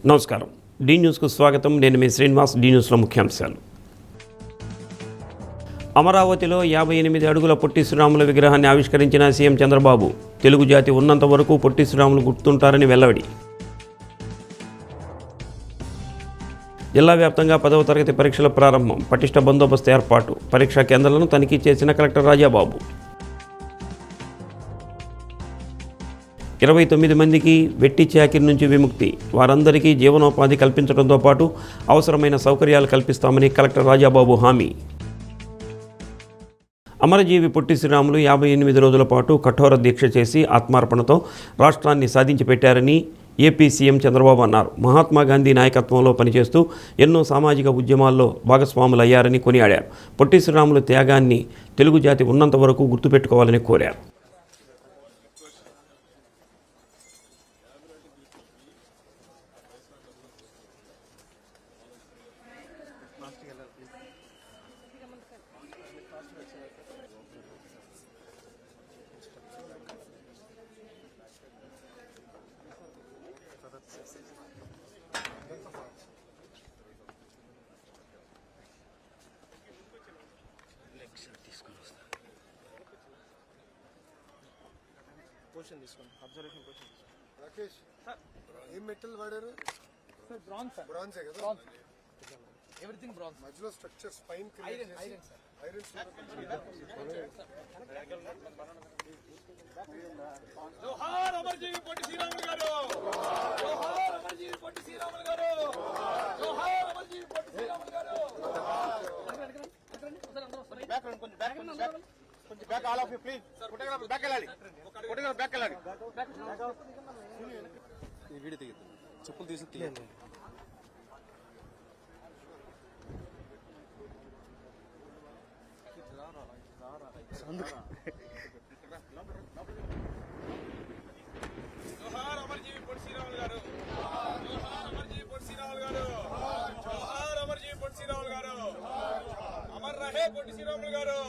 నమస్కారం. డి న్యూస్కు స్వాగతం. నేను మీ శ్రీనివాస్. డి న్యూస్లో ముఖ్యాంశాలు. అమరావతిలో 58 అడుగుల పొట్టి శ్రీరాములు విగ్రహాన్ని ఆవిష్కరించిన సీఎం చంద్రబాబు. తెలుగు జాతి ఉన్నంత వరకు పొట్టి శ్రీరాములు గుర్తుంటారని వెల్లడి. జిల్లా వ్యాప్తంగా 10వ తరగతి పరీక్షల ప్రారంభం. పటిష్ట బందోబస్తు ఏర్పాటు. పరీక్షా కేంద్రాలను తనిఖీ చేసిన కలెక్టర్ రాజాబాబు. 29 మందికి వెట్టి చాకిరి నుంచి విముక్తి. వారందరికీ జీవనోపాధి కల్పించడంతో పాటు అవసరమైన సౌకర్యాలు కల్పిస్తామని కలెక్టర్ రాజాబాబు హామీ. అమరజీవి పొట్టి శ్రీరాములు 58 రోజుల పాటు కఠోర దీక్ష చేసి ఆత్మార్పణతో రాష్ట్రాన్ని సాధించి పెట్టారని ఏపీ సీఎం చంద్రబాబు అన్నారు. మహాత్మాగాంధీ నాయకత్వంలో పనిచేస్తూ ఎన్నో సామాజిక ఉద్యమాల్లో భాగస్వాములయ్యారని కొనియాడారు. పొట్టి శ్రీరాములు త్యాగాన్ని తెలుగు జాతి ఉన్నంత వరకు గుర్తుపెట్టుకోవాలని కోరారు. క్వశ్చన్ తీసుకోండి. అబ్జర్వేషన్ క్వశ్చన్ రాకేష్ సార్, ఏం మెటల్ వాడారు సార్? Bronze sir. బ్రాంజే కదా? Bronze, everything bronze. మధ్యలో structure spine iron. Iron sir. Iron జోహార్ అమరజీవి పొట్టి శ్రీరాములు గారు. జోహార్ అమరజీవి పొట్టి శ్రీరాములు గారు. జోహార్ అమరజీవి పొట్టి శ్రీరాములు గారు. బ్యాక్ రండి, కొంచెం బ్యాక్ రండి, బ్యాక్ కొంచెం back. All of you please. Photographer back వెళ్ళాలి. ఫోటోగ్రాఫర్ బ్యాక్ వెళ్ళాలి. ఈ వీడియో తీయద్దు, చెప్పులు తీసి తీయండి. జోహార్ అమరజీవి పొట్టి శ్రీరాములు గారు. జోహార్ అమరజీవి పొట్టి శ్రీరాములు గారు. జోహార్ అమరజీవి పొట్టి శ్రీరాములు గారు. అమర్ రహే పొట్టి శ్రీరాములు గారు.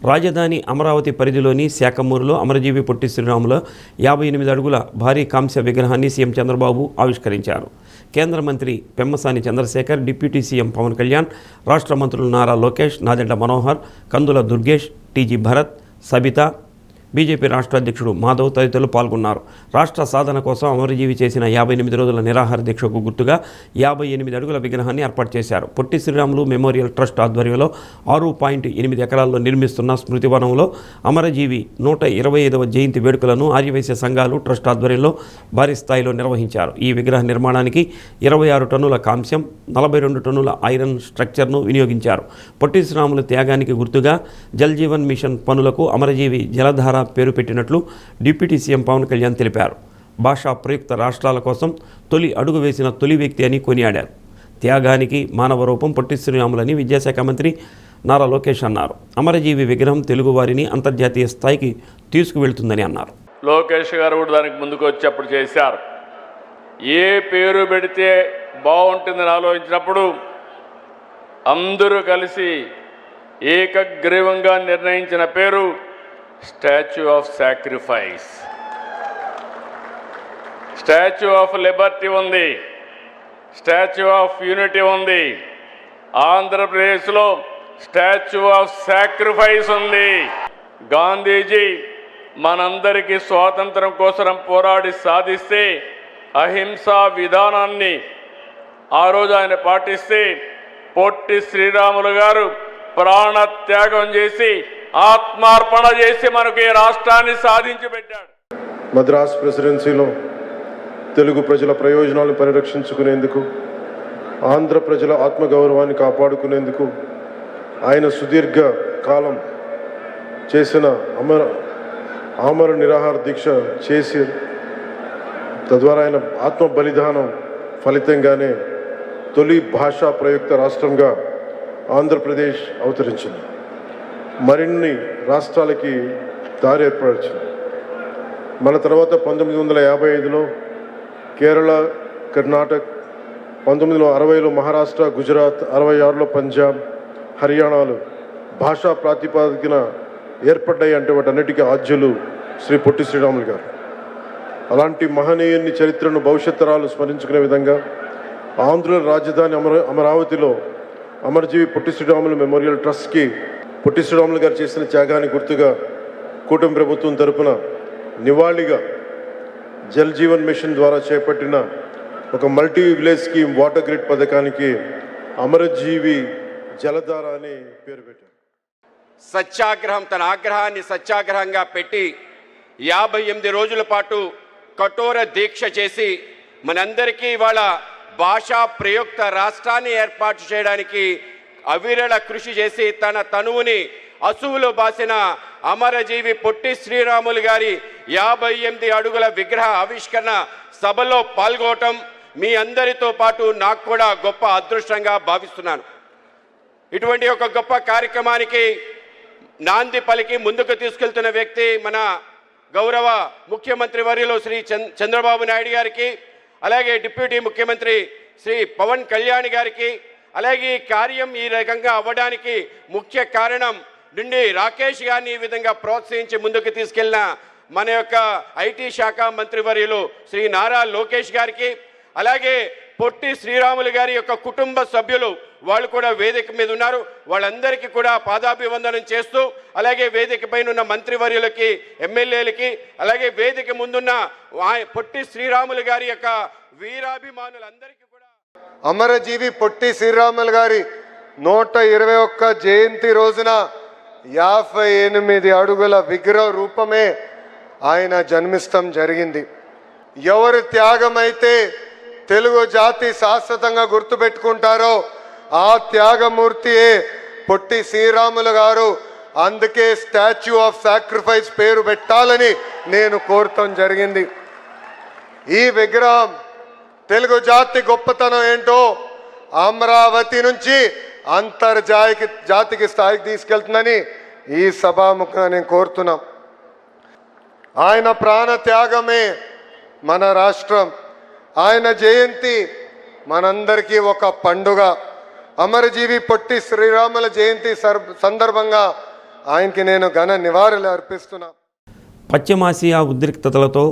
రాజధాని అమరావతి పరిధిలోని శాఖమూరులో అమరజీవి పొట్టి శ్రీరాముల 58 అడుగుల భారీ కాంస్య విగ్రహాన్ని సీఎం చంద్రబాబు ఆవిష్కరించారు. కేంద్ర మంత్రి పెమ్మసాని చంద్రశేఖర్, డిప్యూటీ సీఎం పవన్ కళ్యాణ్, రాష్ట్ర మంత్రులు నారా లోకేష్, నాదెండ్ల మనోహర్, కందుల దుర్గేష్, టీజీ భరత్, సబితా, బీజేపీ రాష్ట్ర అధ్యక్షుడు మాధవ్ తదితరులు పాల్గొన్నారు. రాష్ట్ర సాధన కోసం అమరజీవి చేసిన 58 రోజుల నిరాహార దీక్షకు గుర్తుగా 58 అడుగుల విగ్రహాన్ని ఏర్పాటు చేశారు. పొట్టి శ్రీరాములు మెమోరియల్ ట్రస్ట్ ఆధ్వర్యంలో 6.8 ఎకరాల్లో నిర్మిస్తున్న స్మృతివనంలో అమరజీవి 125వ జయంతి వేడుకలను ఆర్యవైశ్య సంఘాలు ట్రస్ట్ ఆధ్వర్యంలో భారీ స్థాయిలో నిర్వహించారు. ఈ విగ్రహ నిర్మాణానికి 26 టన్నుల కాంస్యం, 42 టన్నుల ఐరన్ స్ట్రక్చర్ను వినియోగించారు. పొట్టి శ్రీరాములు త్యాగానికి గుర్తుగా జల్ జీవన్ మిషన్ పనులకు అమరజీవి జలధార పేరు పెట్టినట్లు డిప్యూటీ సీఎం పవన్ కళ్యాణ్ తెలిపారు. భాషా ప్రయుక్త రాష్ట్రాల కోసం తొలి అడుగు వేసిన తొలి వ్యక్తి అని కొనియాడారు. త్యాగానికి మానవ రూపం పొట్టి శ్రీరాములని విద్యాశాఖ మంత్రి నారా లోకేష్ అన్నారు. అమరజీవి విగ్రహం తెలుగువారిని అంతర్జాతీయ స్థాయికి తీసుకువెళ్తుందని అన్నారు. లోకేష్ గారు కూడా దానికి ముందుకు వచ్చి అప్పుడు చేశారు. ఏ పేరు పెడితే బాగుంటుందని ఆలోచించినప్పుడు అందరూ కలిసి ఏకగ్రీవంగా నిర్ణయించిన పేరు statue of sacrifice. Statue of Liberty ఉంది, స్టాచ్యూ ఆఫ్ యూనిటీ ఉంది. ఆంధ్రప్రదేశ్లో స్టాచ్యూ ఆఫ్ సాక్రిఫైస్ ఉంది. గాంధీజీ మనందరికీ స్వాతంత్రం కోసం పోరాడి సాధిస్తే అహింసా విధానాన్ని ఆ రోజు ఆయన పాటిస్తే పొట్టి శ్రీరాములు గారు ప్రాణత్యాగం చేసి ఆత్మార్పణ చేసి మనకు ఈ రాష్ట్రాన్ని సాధించి పెట్టాడు. మద్రాస్ ప్రెసిడెన్సీలో తెలుగు ప్రజల ప్రయోజనాలను పరిరక్షించుకునేందుకు, ఆంధ్ర ప్రజల ఆత్మగౌరవాన్ని కాపాడుకునేందుకు ఆయన సుదీర్ఘ కాలం చేసిన ఆమర నిరాహార దీక్ష చేసి తద్వారా ఆయన ఆత్మ బలిదానం ఫలితంగానే తొలి భాషా ప్రయుక్త రాష్ట్రంగా ఆంధ్రప్రదేశ్ అవతరించింది. మరిన్ని రాష్ట్రాలకి దారి ఏర్పరిచింది. మన తర్వాత 1955లో కేరళ, కర్ణాటక, 1960లో మహారాష్ట్ర, గుజరాత్, 66లో పంజాబ్, హర్యానాలు భాషా ప్రాతిపదికన ఏర్పడ్డాయి. అంటే వాటన్నిటికీ ఆద్యులు శ్రీ పొట్టి శ్రీరాములు గారు. అలాంటి మహనీయుని చరిత్రను భవిష్యత్ తరాలు స్మరించుకునే విధంగా ఆంధ్రుల రాజధాని అమరావతిలో అమరజీవి పొట్టి శ్రీరాములు మెమోరియల్ ట్రస్ట్కి పొట్టి శ్రీరాములు గారు చేసిన త్యాగాన్ని గుర్తుగా కూటమి ప్రభుత్వం తరపున నివాళిగా జల్ జీవన్ మిషన్ ద్వారా చేపట్టిన ఒక multi village scheme water grid పథకానికి అమరజీవి జలధార అని పేరు పెట్టారు. సత్యాగ్రహం, తన ఆగ్రహాన్ని సత్యాగ్రహంగా పెట్టి 58 రోజుల పాటు కఠోర దీక్ష చేసి మనందరికీ ఇవాళ భాషా ప్రయుక్త రాష్ట్రాన్ని ఏర్పాటు చేయడానికి అవిరళ కృషి చేసి తన తనువుని అసువులు బాసిన అమరజీవి పొట్టి శ్రీరాములు గారి 58 అడుగుల విగ్రహ ఆవిష్కరణ సభలో పాల్గొనటం మీ అందరితో పాటు నాకు కూడా గొప్ప అదృష్టంగా భావిస్తున్నాను. ఇటువంటి ఒక గొప్ప కార్యక్రమానికి నాంది పలికి ముందుకు తీసుకెళ్తున్న వ్యక్తి మన గౌరవ ముఖ్యమంత్రి వర్యులు శ్రీ చంద్రబాబు నాయుడు గారికి, అలాగే డిప్యూటీ ముఖ్యమంత్రి శ్రీ పవన్ కళ్యాణ్ గారికి, అలాగే ఈ కార్యం ఈ రకంగా అవ్వడానికి ముఖ్య కారణం నుండి రాకేష్ గారిని ఈ విధంగా ప్రోత్సహించి ముందుకు తీసుకెళ్లిన మన యొక్క ఐటీ శాఖ మంత్రివర్యులు శ్రీ నారా లోకేష్ గారికి, అలాగే పొట్టి శ్రీరాములు గారి యొక్క కుటుంబ సభ్యులు వాళ్ళు కూడా వేదిక మీద ఉన్నారు. వాళ్ళందరికీ కూడా పాదాభివందనం చేస్తూ, అలాగే వేదిక పైన ఉన్న మంత్రివర్యులకి, ఎమ్మెల్యేలకి, అలాగే వేదిక ముందున్న పొట్టి శ్రీరాములు గారి యొక్క వీరాభిమానులందరికీ కూడా అమరజీవి పొట్టి శ్రీరాములు గారి 121 జయంతి రోజున 58 అడుగుల విగ్రహ రూపమే ఆయన జన్మిస్తం జరిగింది. ఎవరి త్యాగమైతే తెలుగు జాతి శాశ్వతంగా గుర్తుపెట్టుకుంటారో ఆ త్యాగమూర్తియే పొట్టి శ్రీరాములు గారు. అందుకే స్టాచ్యూ ఆఫ్ సాక్రిఫైస్ పేరు పెట్టాలని నేను కోరటం జరిగింది. ఈ విగ్రహం తెలుగు జాతి గొప్పతనం ఏంటో అమరావతి నుంచి జాతికి స్థాయికి తీసుకెళ్తుందని ఈ సభాముఖంగా నేను కోరుతున్నాం. ఆయన ప్రాణ త్యాగమే మన రాష్ట్రం. ఆయన జయంతి మనందరికీ ఒక పండుగ. అమరజీవి పొట్టి శ్రీరాముల జయంతి సందర్భంగా ఆయనకి నేను ఘన నివాళులు అర్పిస్తున్నా. పశ్చిమాసియా ఉద్రిక్తతలతో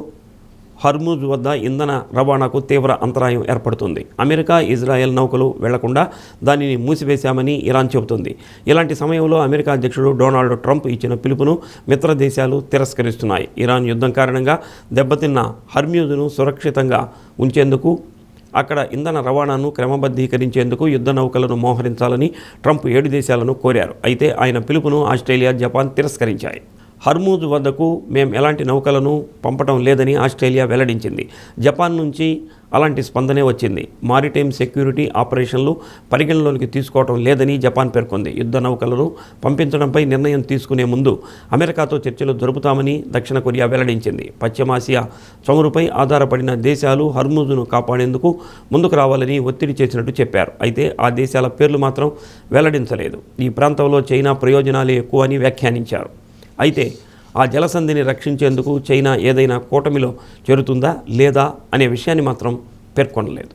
హర్ముజ్ వద్ద ఇంధన రవాణాకు తీవ్ర అంతరాయం ఏర్పడుతుంది. అమెరికా, ఇజ్రాయెల్ నౌకలు వెళ్లకుండా దానిని మూసివేశామని ఇరాన్ చెబుతుంది. ఇలాంటి సమయంలో అమెరికా అధ్యక్షుడు డొనాల్డ్ ట్రంప్ ఇచ్చిన పిలుపును మిత్ర దేశాలు తిరస్కరిస్తున్నాయి. ఇరాన్ యుద్ధం కారణంగా దెబ్బతిన్న హర్మ్యూజ్ను సురక్షితంగా ఉంచేందుకు, అక్కడ ఇంధన రవాణాను క్రమబద్ధీకరించేందుకు యుద్ధ నౌకలను మోహరించాలని ట్రంప్ 7 దేశాలను కోరారు. అయితే ఆయన పిలుపును ఆస్ట్రేలియా, జపాన్ తిరస్కరించాయి. హర్మూజ్ వద్దకు మేం ఎలాంటి నౌకలను పంపటం లేదని ఆస్ట్రేలియా వెల్లడించింది. జపాన్ నుంచి అలాంటి స్పందనే వచ్చింది. మారిటైమ్ సెక్యూరిటీ ఆపరేషన్లు పరిగణలోకి తీసుకోవటం లేదని జపాన్ పేర్కొంది. యుద్ధ నౌకలను పంపించడంపై నిర్ణయం తీసుకునే ముందు అమెరికాతో చర్చలు జరుపుతామని దక్షిణ కొరియా వెల్లడించింది. పశ్చిమాసియా చమురుపై ఆధారపడిన దేశాలు హర్మూజ్ను కాపాడేందుకు ముందుకు రావాలని ఒత్తిడి చేసినట్టు చెప్పారు. అయితే ఆ దేశాల పేర్లు మాత్రం వెల్లడించలేదు. ఈ ప్రాంతంలో చైనా ప్రయోజనాలే ఎక్కువ అని వ్యాఖ్యానించారు. అయితే ఆ జలసంధిని రక్షించేందుకు చైనా ఏదైనా కూటమిలో చేరుతుందా లేదా అనే విషయాన్ని మాత్రం పేర్కొనలేదు.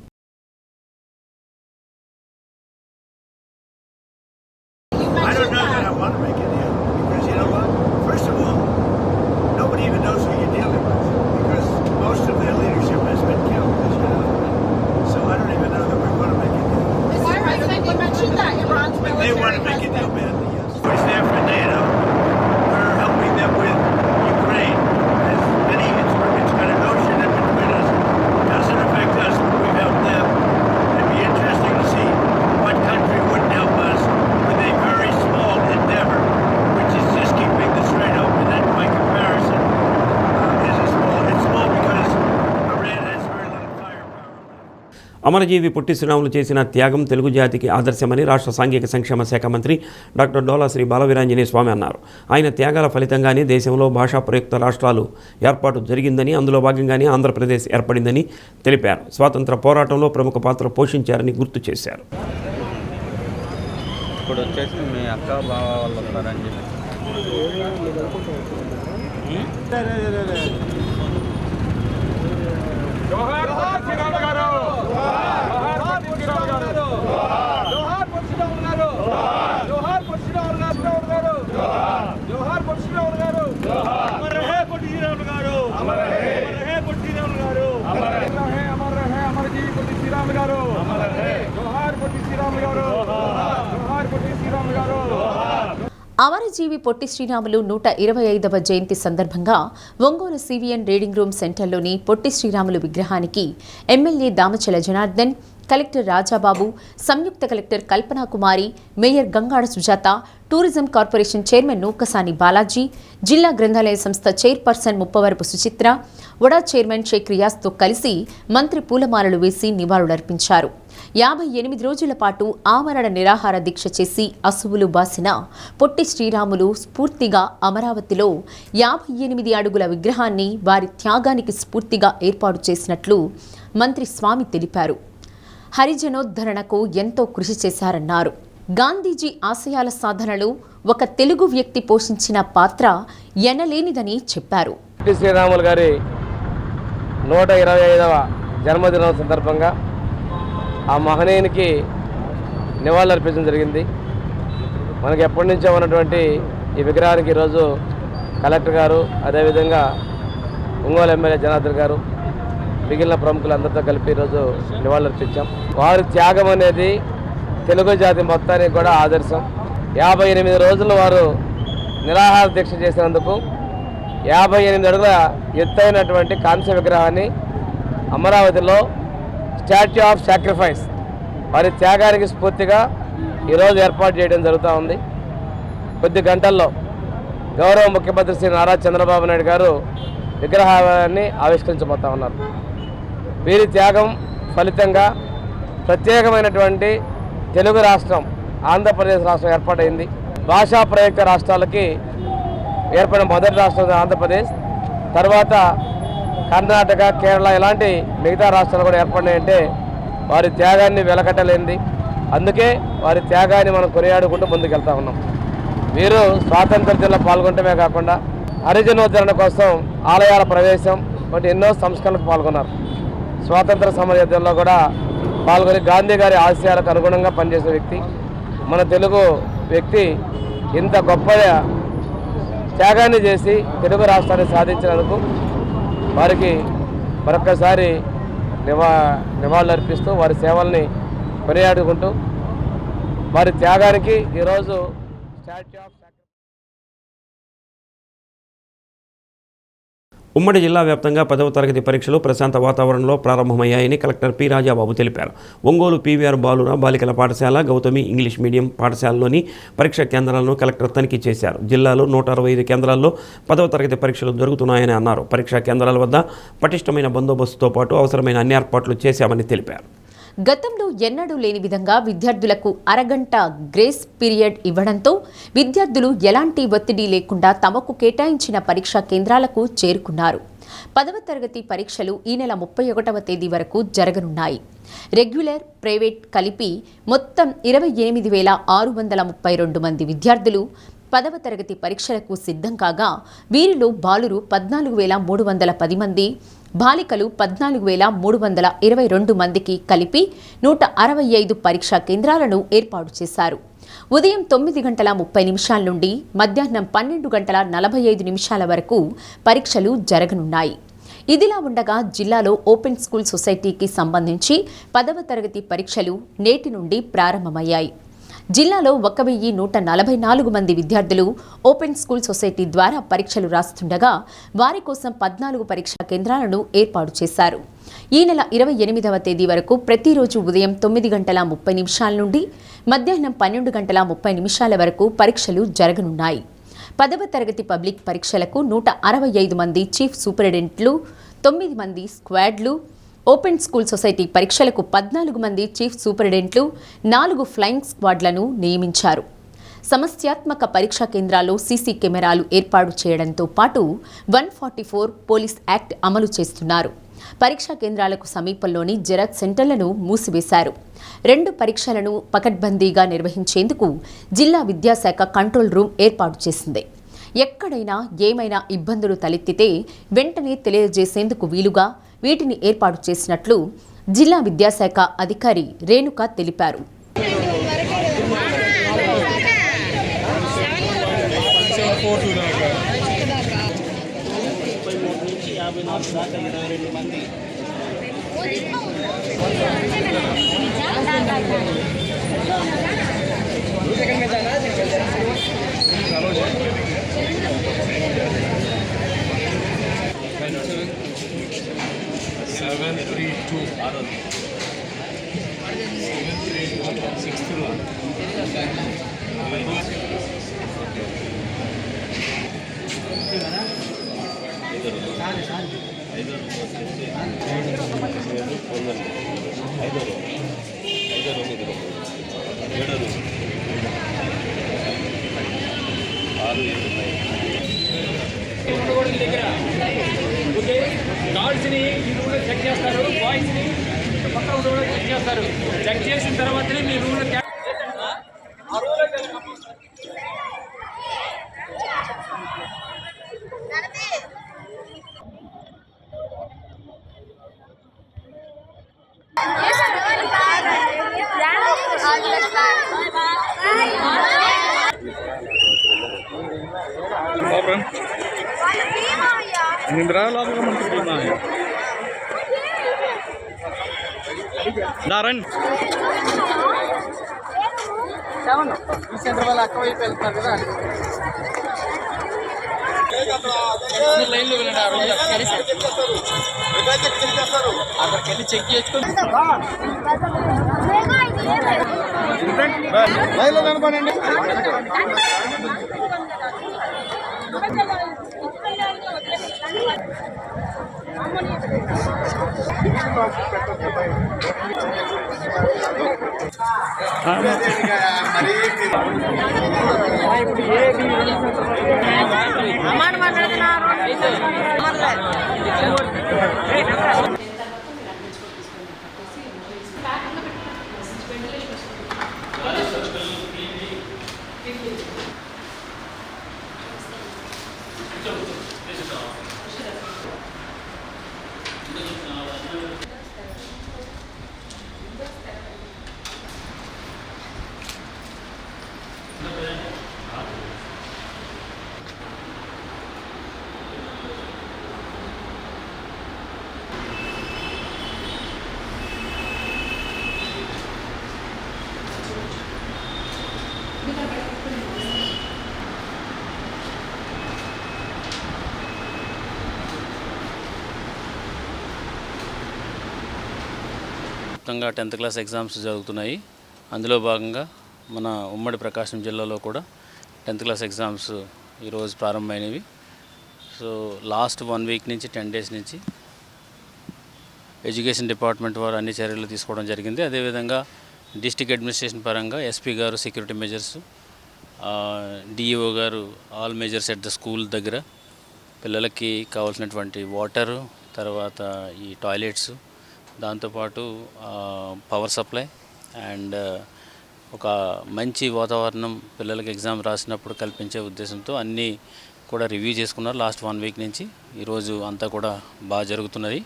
Just keep అమరజీవి పొట్టి శ్రీరాములు చేసిన త్యాగం తెలుగు జాతికి ఆదర్శమని రాష్ట్ర సాంఘిక సంక్షేమ శాఖ మంత్రి డాక్టర్ డోలా శ్రీ బాలవీరాంజనేయ స్వామి అన్నారు. ఆయన త్యాగాల ఫలితంగానే దేశంలో భాషా ప్రయుక్త రాష్ట్రాలు ఏర్పాటు జరిగిందని, అందులో భాగంగానే ఆంధ్రప్రదేశ్ ఏర్పడిందని తెలిపారు. స్వాతంత్ర పోరాటంలో ప్రముఖ పాత్ర పోషించారని గుర్తు చేశారు. ఇప్పుడు వచ్చేసి మీ అక్క బావ వాళ్ళు వస్తారని చెప్పి జోహార్ శ్రీరామ్ గారు, జోహార్ శ్రీరామ్ గారు, జోహార్ శ్రీరామ్ గారు, జోహార్ శ్రీరామ్ గారు, జోహార్ శ్రీరామ్ గారు, అమర్ రహే పొట్టి శ్రీరామ్ గారు, అమర్ రహే పొట్టి శ్రీరామ్ గారు, అమర్ రహే అమరజీవి పొట్టి శ్రీరామ్ గారు, అమర్ రహే జోహార్ పొట్టి శ్రీరామ్ గారు, జోహార్ పొట్టి శ్రీరామ్ గారు. అమరజీవి పొట్టి శ్రీరాములు 125వ జయంతి సందర్భంగా ఒంగోలు సివిఎన్ రీడింగ్ రూమ్ సెంటర్లోని పొట్టి శ్రీరాములు విగ్రహానికి ఎమ్మెల్యే దామచల జనార్దన్, కలెక్టర్ రాజాబాబు, సంయుక్త collector Kalpana Kumari, mayor Gangada Sujatha, tourism corporation chairman Nookasani Balaji, జిల్లా గ్రంథాలయ సంస్థ చైర్పర్సన్ ముప్పవరపు సుచిత్ర, వడా చైర్మన్ షేక్ రియాజ్తో కలిసి మంత్రి పూలమాలలు వేసి నివాళులర్పించారు. 58 రోజుల పాటు ఆమరణ నిరాహార దీక్ష చేసి అసువులు బాసిన పొట్టి శ్రీరాములు స్ఫూర్తిగా అమరావతిలో 58 అడుగుల విగ్రహాన్ని వారి త్యాగానికి స్ఫూర్తిగా ఏర్పాటు చేసినట్లు మంత్రి స్వామి తెలిపారు. హరిజనోద్ధరణకు ఎంతో కృషి చేశారన్నారు. గాంధీజీ ఆశయాల సాధనలో ఒక తెలుగు వ్యక్తి పోషించిన పాత్ర ఎనలేనిదని చెప్పారు. పొట్టి శ్రీరాములు గారి 125వ జన్మదినం సందర్భంగా ఆ మహనీయునికి నివాళులు అర్పించడం జరిగింది. మనకి ఎప్పటి నుంచో ఉన్నటువంటి ఈ విగ్రహానికి ఈరోజు కలెక్టర్ గారు, అదేవిధంగా ఒంగోలు ఎమ్మెల్యే జనార్దన్ గారు, మిగిలిన ప్రముఖులందరితో కలిపి ఈరోజు నివాళులు అర్పించాం. వారి త్యాగం అనేది తెలుగు జాతి మొత్తానికి కూడా ఆదర్శం. 58 రోజులు వారు నిరాహార దీక్ష చేసినందుకు 58 అడుగుల ఎత్తైనటువంటి కాంస్య విగ్రహాన్ని అమరావతిలో స్టాచ్యూ ఆఫ్ సాక్రిఫైస్ వారి త్యాగానికి స్ఫూర్తిగా ఈరోజు ఏర్పాటు చేయడం జరుగుతూ ఉంది. కొద్ది గంటల్లో గౌరవ ముఖ్యమంత్రి శ్రీ నారా చంద్రబాబు నాయుడు గారు విగ్రహాన్ని ఆవిష్కరించబోతా ఉన్నారు. వీరి త్యాగం ఫలితంగా ప్రత్యేకమైనటువంటి తెలుగు రాష్ట్రం ఆంధ్రప్రదేశ్ రాష్ట్రం ఏర్పాటైంది. భాషా ప్రయుక్త రాష్ట్రాలకి ఏర్పడిన మొదటి రాష్ట్రం ఆంధ్రప్రదేశ్. తర్వాత కర్ణాటక, కేరళ ఇలాంటి మిగతా రాష్ట్రాలు కూడా ఏర్పడినాయంటే వారి త్యాగాన్ని వెలకట్టలేనిది. అందుకే వారి త్యాగాన్ని మనం కొనియాడుకుంటూ ముందుకెళ్తా ఉన్నాం. వీరు స్వాతంత్ర దినంలో పాల్గొనటమే కాకుండా హరిజనోద్ధరణ కోసం ఆలయాల ప్రవేశం వంటి ఎన్నో సంస్కరణలకు పాల్గొన్నారు. స్వాతంత్ర సమరయుద్ధంలో కూడా పాల్గొని గాంధీ గారి ఆశయాలకు అనుగుణంగా పనిచేసిన వ్యక్తి. మన తెలుగు వ్యక్తి ఇంత గొప్ప త్యాగాన్ని చేసి తెలుగు రాష్ట్రాన్ని సాధించినందుకు వారికి మరొక్కసారి నివాళులు అర్పిస్తూ వారి సేవల్ని కొనియాడుకుంటూ వారి త్యాగానికి ఈరోజు స్టాచ్యూ ఆఫ్ ఉమ్మడి జిల్లా వ్యాప్తంగా 10వ తరగతి పరీక్షలు ప్రశాంత వాతావరణంలో ప్రారంభమయ్యాయని కలెక్టర్ పి రాజాబాబు తెలిపారు. ఒంగోలు పీవీఆర్ బాలుర బాలికల పాఠశాల, గౌతమి ఇంగ్లీష్ మీడియం పాఠశాలలోని పరీక్షా కేంద్రాలను కలెక్టర్ తనిఖీ చేశారు. జిల్లాలో 165 కేంద్రాల్లో 10వ తరగతి పరీక్షలు జరుగుతున్నాయని అన్నారు. పరీక్షా కేంద్రాల వద్ద పటిష్టమైన బందోబస్తుతో పాటు అవసరమైన అన్ని ఏర్పాట్లు చేశామని తెలిపారు. గతంలో ఎన్నడూ లేని విధంగా విద్యార్థులకు అరగంట గ్రేస్ పీరియడ్ ఇవ్వడంతో విద్యార్థులు ఎలాంటి ఒత్తిడి లేకుండా తమకు కేటాయించిన పరీక్షా కేంద్రాలకు చేరుకున్నారు. 10వ తరగతి పరీక్షలు ఈ నెల 31వ తేదీ వరకు జరగనున్నాయి. రెగ్యులర్, ప్రైవేట్ కలిపి మొత్తం 28,632 మంది విద్యార్థులు 10వ తరగతి పరీక్షలకు సిద్ధం కాగా వీరిలో బాలురు 14,310 మంది, బాలికలు 14,322 మందికి కలిపి 165 పరీక్షా కేంద్రాలను ఏర్పాటు చేశారు. ఉదయం 9:30 నుండి మధ్యాహ్నం 12:45 వరకు పరీక్షలు జరగనున్నాయి. ఇదిలా ఉండగా జిల్లాలో ఓపెన్ స్కూల్ సొసైటీకి సంబంధించి 10వ తరగతి పరీక్షలు నేటి నుండి ప్రారంభమయ్యాయి. జిల్లాలో 1,144 మంది విద్యార్థులు ఓపెన్ స్కూల్ సొసైటీ ద్వారా పరీక్షలు రాస్తుండగా వారి కోసం 14 పరీక్షా కేంద్రాలను ఏర్పాటు చేశారు. ఈ నెల 28వ తేదీ వరకు ప్రతిరోజు ఉదయం 9:30 నుండి మధ్యాహ్నం 12:30 వరకు పరీక్షలు జరగనున్నాయి. 10వ తరగతి పబ్లిక్ పరీక్షలకు 165 మంది చీఫ్ సూపరింటెండెంట్లు, 9 మంది స్క్వాడ్లు, ఓపెన్ స్కూల్ సొసైటీ పరీక్షలకు 14 మంది చీఫ్ సూపరింటెండెంట్లు 4 ఫ్లయింగ్ స్క్వాడ్లను నియమించారు. సమస్యాత్మక పరీక్షా కేంద్రాల్లో సీసీ కెమెరాలు ఏర్పాటు చేయడంతో పాటు 144 పోలీస్ యాక్ట్ అమలు చేస్తున్నారు. పరీక్షా కేంద్రాలకు సమీపంలోని జెరాక్స్ సెంటర్లను మూసివేశారు. 2 పరీక్షలను పకడ్బందీగా నిర్వహించేందుకు జిల్లా విద్యాశాఖ కంట్రోల్ రూమ్ ఏర్పాటు చేసింది. ఎక్కడైనా ఏమైనా ఇబ్బందులు తలెత్తితే వెంటనే తెలియజేసేందుకు వీలుగా వీటిని ఏర్పాటు చేసినట్లు జిల్లా విద్యాశాఖ అధికారి రేణుక తెలిపారు. గార్డ్స్ని ఈ రూమ్లో చెక్ చేస్తారు, బాయ్స్ని పక్కన రూమ్లో చెక్ చేస్తారు. చెక్ చేసిన తర్వాతనే మీ రూమ్లో సెంటర్ వాళ్ళు అక్క వైపు వెళ్తున్నారు కదా, లైన్లో వెళ్ళండి. అక్కడికి వెళ్ళి చెక్ చేసుకుని లైన్లో కనపడండి. మొత్తంగా 10th క్లాస్ ఎగ్జామ్స్ జరుగుతున్నాయి. అందులో భాగంగా మన ఉమ్మడి ప్రకాశం జిల్లాలో కూడా 10th క్లాస్ ఎగ్జామ్స్ ఈరోజు ప్రారంభమైనవి. సో లాస్ట్ 1 వీక్ నుంచి 10 డేస్ నుంచి ఎడ్యుకేషన్ డిపార్ట్మెంట్ వారు అన్ని చర్యలు తీసుకోవడం జరిగింది. అదేవిధంగా డిస్ట్రిక్ట్ అడ్మినిస్ట్రేషన్ పరంగా ఎస్పీ గారు సెక్యూరిటీ మెజర్స్, డిఈఓ గారు all measures at the school దగ్గర పిల్లలకి కావాల్సినటువంటి వాటరు, తర్వాత ఈ టాయిలెట్స్, దాంతోపాటు పవర్ సప్లై అండ్ ఒక మంచి వాతావరణం పిల్లలకి ఎగ్జామ్ రాసినప్పుడు కల్పించే ఉద్దేశంతో అన్నీ కూడా రివ్యూ చేసుకున్నారు. లాస్ట్ 1 వీక్ నుంచి ఈరోజు అంతా కూడా బాగా జరుగుతున్నది.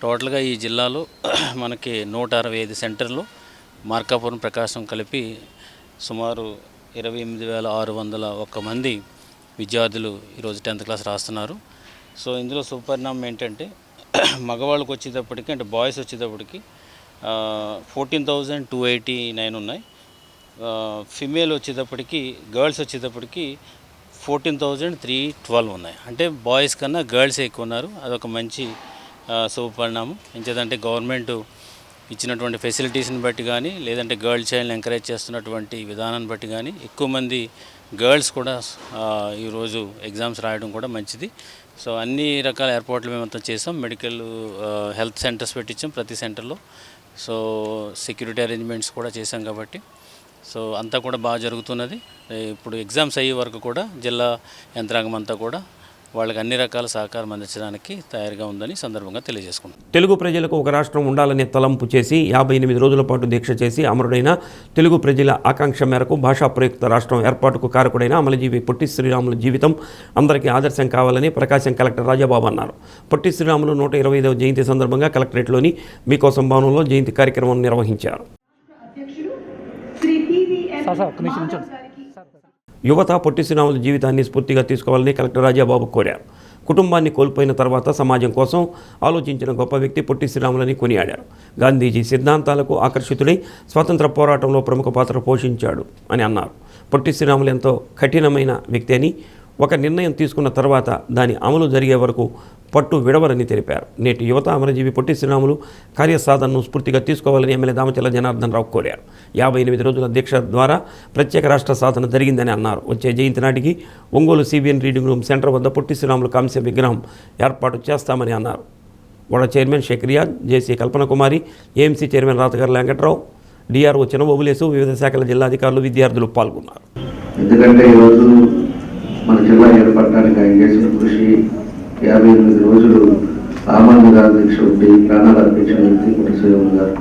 టోటల్గా ఈ జిల్లాలో మనకి 165 సెంటర్లు, మార్కాపురం, ప్రకాశం కలిపి సుమారు 28,601 మంది విద్యార్థులు ఈరోజు 10th క్లాస్ రాస్తున్నారు. సో ఇందులో సుపరిణామం ఏంటంటే మగవాళ్ళకి వచ్చేటప్పటికి, అంటే బాయ్స్ వచ్చేటప్పటికి 14,289 ఉన్నాయి. ఫిమేల్ వచ్చేటప్పటికి, గర్ల్స్ వచ్చేటప్పటికి 14,312 ఉన్నాయి. అంటే బాయ్స్ కన్నా గర్ల్స్ ఎక్కువ ఉన్నారు. అదొక మంచి శుభపరిణామం. ఎంచేదంటే గవర్నమెంట్ ఇచ్చినటువంటి ఫెసిలిటీస్ని బట్టి కానీ, లేదంటే గర్ల్ చైల్డ్ని ఎంకరేజ్ చేస్తున్నటువంటి విధానాన్ని బట్టి కానీ ఎక్కువ మంది గర్ల్స్ కూడా ఈరోజు ఎగ్జామ్స్ రాయడం కూడా మంచిది. సో అన్ని రకాల ఏర్పాట్లు మేమంతా చేసాం. మెడికల్ హెల్త్ సెంటర్స్ పెట్టించాం ప్రతి సెంటర్లో. సో సెక్యూరిటీ అరేంజ్మెంట్స్ కూడా చేశాం కాబట్టి సో అంతా కూడా బాగా జరుగుతున్నది. ఇప్పుడు ఎగ్జామ్స్ అయ్యే వరకు కూడా జిల్లా యంత్రాంగం అంతా కూడా వాళ్ళకి అన్ని రకాల సహకారం అందించడానికి తయారుగా ఉందని సందర్భంగా తెలియజేసుకుంటాం. తెలుగు ప్రజలకు ఒక రాష్ట్రం ఉండాలనే తలంపు చేసి 58 రోజుల పాటు దీక్ష చేసి అమరుడైన తెలుగు ప్రజల ఆకాంక్ష మేరకు భాషా ప్రయుక్త రాష్ట్రం ఏర్పాటుకు కారకుడైన అమరజీవి పొట్టి శ్రీరాములు జీవితం అందరికీ ఆదర్శం కావాలని ప్రకాశం కలెక్టర్ రాజాబాబు అన్నారు. పొట్టి శ్రీరాములు 125వ జయంతి సందర్భంగా కలెక్టరేట్లోని మీకోసం భవనంలో జయంతి కార్యక్రమం నిర్వహించారు. యువత పొట్టి శ్రీరాములు జీవితాన్ని స్ఫూర్తిగా తీసుకోవాలని కలెక్టర్ రాజాబాబు కోరారు. కుటుంబాన్ని కోల్పోయిన తర్వాత సమాజం కోసం ఆలోచించిన గొప్ప వ్యక్తి పొట్టి శ్రీరాములని కొనియాడారు. గాంధీజీ సిద్ధాంతాలకు ఆకర్షితుడై స్వాతంత్ర పోరాటంలో ప్రముఖ పాత్ర పోషించాడు అని అన్నారు. పొట్టి శ్రీరాములు ఎంతో కఠినమైన వ్యక్తి అని, ఒక నిర్ణయం తీసుకున్న తర్వాత దాని అమలు జరిగే వరకు పట్టు విడవరని తెలిపారు. నేటి యువత అమరజీవి పొట్టి శ్రీరాములు కార్యసాధనను స్ఫూర్తిగా తీసుకోవాలని ఎమ్మెల్యే దామచర్ల జనార్దన్ రావు కోరారు. 58 రోజుల దీక్ష ద్వారా ప్రత్యేక రాష్ట్ర సాధన జరిగిందని అన్నారు. వచ్చే జయంతి నాటికి Ongole CBN reading room centre వద్ద పొట్టి శ్రీరాములు కాంస్య విగ్రహం ఏర్పాటు చేస్తామని అన్నారు. వడ చైర్మన్ షేక్ రియాజ్, జేసీ కల్పన కుమారి, ఏఎంసీ చైర్మన్ రాతగారి వెంకట్రావు, డిఆర్ఓ చినబోబులేసు, వివిధ శాఖల జిల్లా అధికారులు, విద్యార్థులు పాల్గొన్నారు. ఎందుకంటే ఈరోజు మన జిల్లా ఏర్పడడానికి ఆయన చేసిన కృషి 58 రోజులు సామాన్యుగా దీక్ష ఉండి ప్రాణాలు అర్పించిన వ్యక్తి పొట్టి శ్రీరాములు గారు.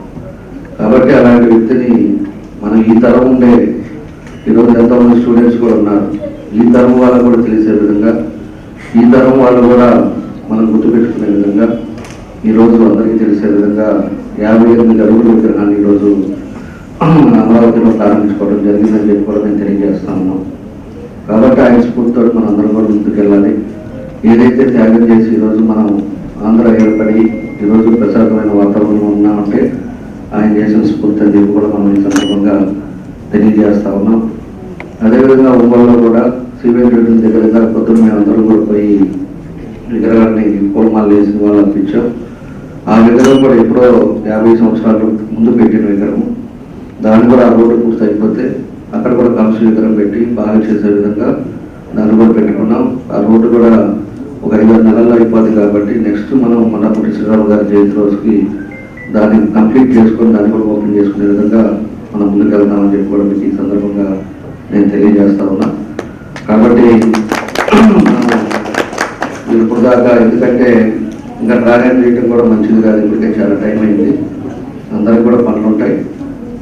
కాబట్టి అలాంటి వ్యక్తిని మనం ఈ తరం ఉండే ఈరోజు ఎంతోమంది స్టూడెంట్స్ కూడా ఉన్నారు. ఈ తరం వాళ్ళకు కూడా తెలిసే విధంగా, ఈ తరం వాళ్ళు కూడా మనం గుర్తుపెట్టుకునే విధంగా, ఈరోజు అందరికీ తెలిసే విధంగా 58 అడుగుల విగ్రహాన్ని ఈరోజు అమరావతిలో ప్రారంభించుకోవడం జరిగిందని చెప్పి కూడా మేము తెలియజేస్తా ఉన్నాం. కాబట్టి ఆయన స్ఫూర్తితో మనం అందరం కూడా ముందుకెళ్ళాలి. ఏదైతే త్యాగం చేసి ఈరోజు మనం ఆంధ్ర ఏర్పడి ఈరోజు ప్రశాంతమైన వాతావరణం ఉన్నామంటే ఆయన చేసిన స్ఫూర్తి అని చెప్పి కూడా మనం ఈ సందర్భంగా తెలియజేస్తా ఉన్నాం. అదేవిధంగా ఒంగోలులో కూడా సిబిఎన్ రీడింగ్ దగ్గర పొద్దున్న మేము అందరం కూడా పోయి విగ్రహాన్ని పూలమాలు వేసిన వాళ్ళు అర్పించాం. ఆ విగ్రహం కూడా ఎప్పుడో 50 సంవత్సరాల ముందు పెట్టిన విగ్రహం. దాన్ని కూడా ఆ రోడ్డు పూర్తి అయిపోతే అక్కడ కూడా కాంస్య విగ్రహం పెట్టి బాగా చేసే విధంగా దాన్ని కూడా పెట్టుకున్నాం. ఆ రోడ్డు కూడా ఒక 5-6 నెలల్లో అయిపోతుంది. కాబట్టి నెక్స్ట్ మనం మన పొట్టి శ్రీరాములు గారి జయంతి రోజుకి దాన్ని కంప్లీట్ చేసుకొని దాన్ని కూడా ఓపెన్ చేసుకునే విధంగా మనం ముందుకు వెళ్తామని చెప్పి కూడా మీకు ఈ సందర్భంగా నేను తెలియజేస్తా ఉన్నా. కాబట్టి ఇప్పుడు దాకా ఎందుకంటే ఇంకా ట్రావెల్ చేయడం కూడా మంచిది కాదు, ఇప్పటికే చాలా టైం అయింది, అందరికి కూడా పనులు ఉంటాయి.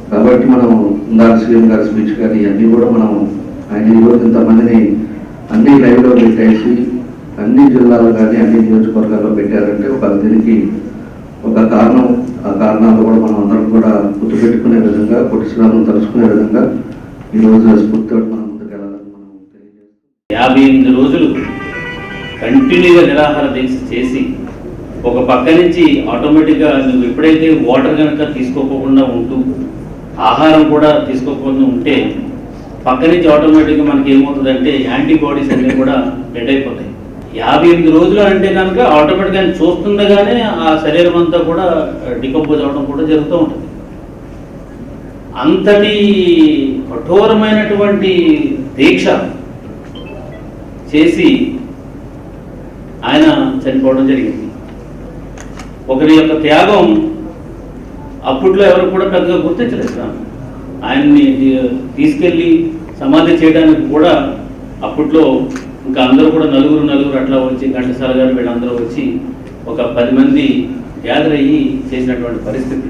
కాబట్టి మనం ఇందాక సీఎం గారి స్పీచ్ కానీ అన్నీ కూడా మనం ఆయన ఈరోజు ఇంతమందిని అన్ని లైవ్లో పెట్టేసి అన్ని జిల్లాలు కానీ అన్ని నియోజకవర్గాల్లో పెట్టారంటే దీనికి ఒక కారణం. ఆ కారణాలు కూడా మనం అందరం కూడా గుర్తుపెట్టుకునే విధంగా, పొట్టి శ్రీరాములు తలుచుకునే విధంగా ఈరోజు స్ఫూర్తితో మనం ముందుకెళ్ళాలని మనం తెలియజేస్తాం. 58 రోజులు కంటిన్యూగా నిరాహార దీక్ష చేసి ఒక పక్క నుంచి ఆటోమేటిక్గా నువ్వు ఎప్పుడైతే వాటర్ కనుక తీసుకోకుండా ఉంటూ ఆహారం కూడా తీసుకోకుండా ఉంటే పక్క నుంచి ఆటోమేటిక్గా మనకి ఏమవుతుందంటే యాంటీబాడీస్ అన్నీ కూడా బెడ్ అయిపోతాయి. 58 రోజులు అంటే కనుక ఆటోమేటిక్గా చూస్తుండగానే ఆ శరీరం అంతా కూడా డికంపోజ్ అవడం కూడా జరుగుతూ ఉంటుంది. అంతటి కఠోరమైనటువంటి దీక్ష చేసి ఆయన చనిపోవడం జరిగింది. ఒకరి యొక్క త్యాగం అప్పట్లో ఎవరు కూడా పెద్దగా గుర్తించలేదు. ఆయన్ని తీసుకెళ్ళి సమాధి చేయడానికి కూడా అప్పట్లో ఇంకా అందరూ కూడా నలుగురు అట్లా వచ్చి ఘంటసాల గారు వీళ్ళందరూ వచ్చి ఒక 10 మంది గ్యాదర్ అయ్యి చేసినటువంటి పరిస్థితి.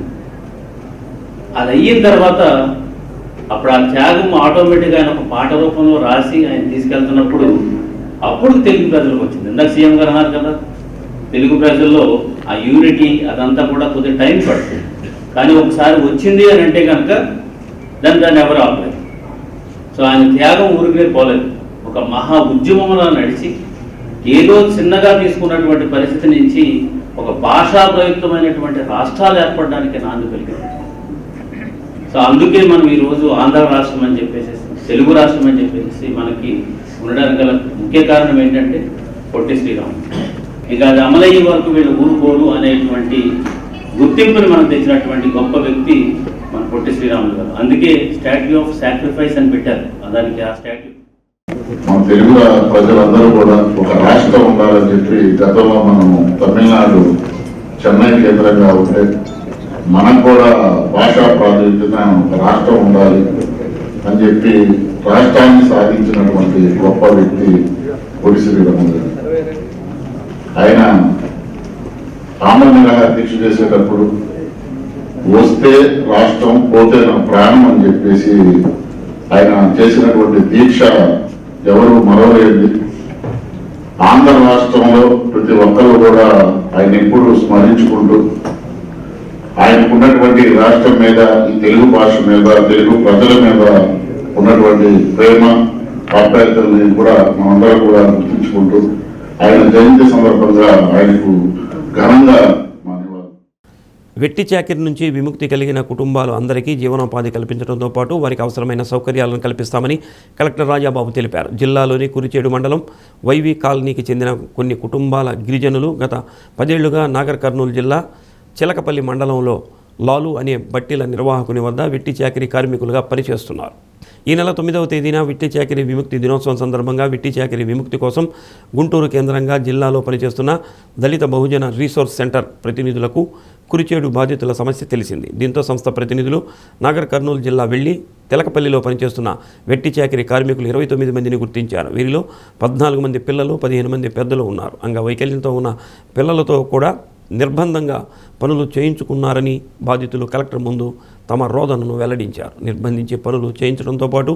అది అయిన తర్వాత అప్పుడు ఆ త్యాగం ఆటోమేటిక్గా ఆయన ఒక పాట రూపంలో రాసి ఆయన తీసుకెళ్తున్నప్పుడు అప్పుడు తెలుగు ప్రజలకు వచ్చింది. ఇందాక సీఎం గారు అన్నారు కదా, తెలుగు ప్రజల్లో ఆ యూనిటీ అదంతా కూడా కొద్దిగా టైం పడుతుంది. కానీ ఒకసారి వచ్చింది అని అంటే కనుక దాన్ని ఎవరు ఆపలేదు. సో ఆయన త్యాగం ఊరికే పోలేదు. ఒక మహా ఉద్యమంలో నడిచి ఏదో చిన్నగా తీసుకున్నటువంటి పరిస్థితి నుంచి ఒక భాషా ప్రయుక్తమైనటువంటి రాష్ట్రాలు ఏర్పడడానికి నాంది పలికింది. సో అందుకే మనం ఈరోజు ఆంధ్ర రాష్ట్రం అని చెప్పేసి, తెలుగు రాష్ట్రం అని చెప్పేసి మనకి ఉండడానికి గల ముఖ్య కారణం ఏంటంటే పొట్టి శ్రీరాములు. ఇక అది అమలయ్యే వరకు వీళ్ళు ఊరుకోరు అనేటువంటి గుర్తింపుని మనం తెచ్చినటువంటి గొప్ప వ్యక్తి మన పొట్టి శ్రీరాములు గారు. అందుకే స్టాట్యూ ఆఫ్ సాక్రిఫైస్ అని పెట్టారు. దానికి ఆ స్టాట్యూ మన తెలుగు ప్రజలందరూ కూడా ఒక రాష్ట్రం ఉండాలని చెప్పి గతంలో మనం తమిళనాడు చెన్నై కేంద్రంగా ఉంటే మనకు కూడా భాషా ప్రాతినిధ్యత ఒక రాష్ట్రం ఉండాలి అని చెప్పి రాష్ట్రాన్ని సాధించినటువంటి గొప్ప వ్యక్తి పొట్టి శ్రీరాములు గారు. ఆయన ఆమరణ దీక్ష చేసేటప్పుడు వస్తే రాష్ట్రం పోతే నా ప్రాణం అని చెప్పేసి ఆయన చేసినటువంటి దీక్ష ఎవరు మరవలేదు. ఆంధ్ర రాష్ట్రంలో ప్రతి ఒక్కరు కూడా ఆయన ఎప్పుడు స్మరించుకుంటూ ఆయనకున్నటువంటి రాష్ట్రం మీద, ఈ తెలుగు భాష మీద, తెలుగు ప్రజల మీద ఉన్నటువంటి ప్రేమ ఆప్యాయతల్ని కూడా మనందరం కూడా గుర్తించుకుంటూ ఆయన జయంతి సందర్భంగా ఆయనకు ఘనంగా వెట్టి చాకిరి నుంచి విముక్తి కలిగిన కుటుంబాలు అందరికీ జీవనోపాధి కల్పించడంతో పాటు వారికి అవసరమైన సౌకర్యాలను కల్పిస్తామని కలెక్టర్ రాజాబాబు తెలిపారు. జిల్లాలోని కురిచేడు మండలం వైవి కాలనీకి చెందిన కొన్ని కుటుంబాల గిరిజనులు గత 10 ఏళ్లుగా నాగర్ కర్నూలు జిల్లా చిలకపల్లి మండలంలో లాలు అనే బట్టీల నిర్వాహకుని వద్ద వెట్టి చాకిరి కార్మికులుగా పనిచేస్తున్నారు. ఈ నెల 9వ తేదీన వెట్టి చాకిరి విముక్తి దినోత్సవం సందర్భంగా వెట్టి చాకిరి విముక్తి కోసం గుంటూరు కేంద్రంగా జిల్లాలో పనిచేస్తున్న దళిత బహుజన రీసోర్స్ సెంటర్ ప్రతినిధులకు కురిచేడు బాధితుల సమస్య తెలిసింది. దీంతో సంస్థ ప్రతినిధులు నాగర్ కర్నూలు జిల్లా వెళ్లి తెలకపల్లిలో పనిచేస్తున్న వెట్టి చాకిరి కార్మికులు 29 మందిని గుర్తించారు. వీరిలో 14 మంది పిల్లలు, 15 మంది పెద్దలు ఉన్నారు. అంగవైకల్యంతో ఉన్న పిల్లలతో కూడా నిర్బంధంగా పనులు చేయించుకున్నారని బాధితులు కలెక్టర్ ముందు తమ రోదనను వెల్లడించారు. నిర్బంధించి పనులు చేయించడంతో పాటు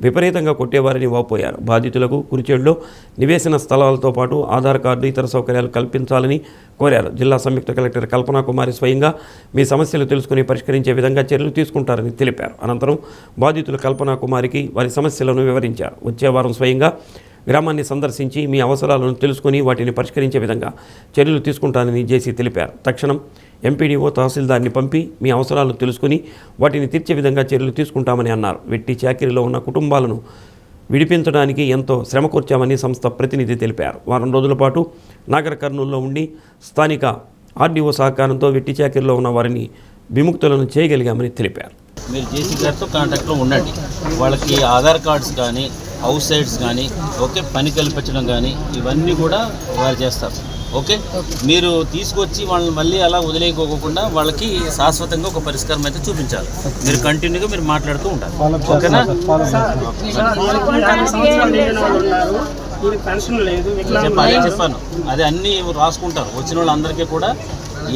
విపరీతంగా కొట్టేవారని వాపోయారు. బాధితులకు కురిచేడులో నివేశన స్థలాలతో పాటు ఆధార్ కార్డు, ఇతర సౌకర్యాలు కల్పించాలని కోరారు. జిల్లా సంయుక్త కలెక్టర్ కల్పనా కుమారి స్వయంగా మీ సమస్యలు తెలుసుకుని పరిష్కరించే విధంగా చర్యలు తీసుకుంటారని తెలిపారు. అనంతరం బాధితులు కల్పనా కుమారికి వారి సమస్యలను వివరించారు. వచ్చే వారం స్వయంగా గ్రామాన్ని సందర్శించి మీ అవసరాలను తెలుసుకుని వాటిని పరిష్కరించే విధంగా చర్యలు తీసుకుంటానని జేసీ తెలిపారు. తక్షణం ఎంపీడీఓ, తహసీల్దార్ని పంపి మీ అవసరాలు తెలుసుకుని వాటిని తీర్చే విధంగా చర్యలు తీసుకుంటామని అన్నారు. వెట్టి చాకిరిలో ఉన్న కుటుంబాలను విడిపించడానికి ఎంతో శ్రమ కూర్చామని సంస్థ ప్రతినిధి తెలిపారు. వారం రోజుల పాటు నాగర్ కర్నూలులో ఉండి స్థానిక ఆర్డీఓ సహకారంతో వెట్టి చాకిరిలో ఉన్న వారిని విముక్తులను చేయగలిగామని తెలిపారు. మీరు జేసీ గారితో కాంటాక్ట్లో ఉండండి. వాళ్ళకి ఆధార్ కార్డ్స్ కానీ, హౌస్ సైడ్స్ కానీ, ఓకే, పని కల్పించడం కానీ ఇవన్నీ కూడా వారు చేస్తారు. ఓకే, మీరు తీసుకొచ్చి వాళ్ళని మళ్ళీ అలా వదిలేయకోకుండా వాళ్ళకి శాశ్వతంగా ఒక పరిష్కారం అయితే చూపించాలి. మీరు కంటిన్యూగా మీరు మాట్లాడుతూ ఉంటారు. ఓకేనా? చెప్పాను, అదే అన్నీ రాసుకుంటారు. వచ్చిన వాళ్ళందరికీ కూడా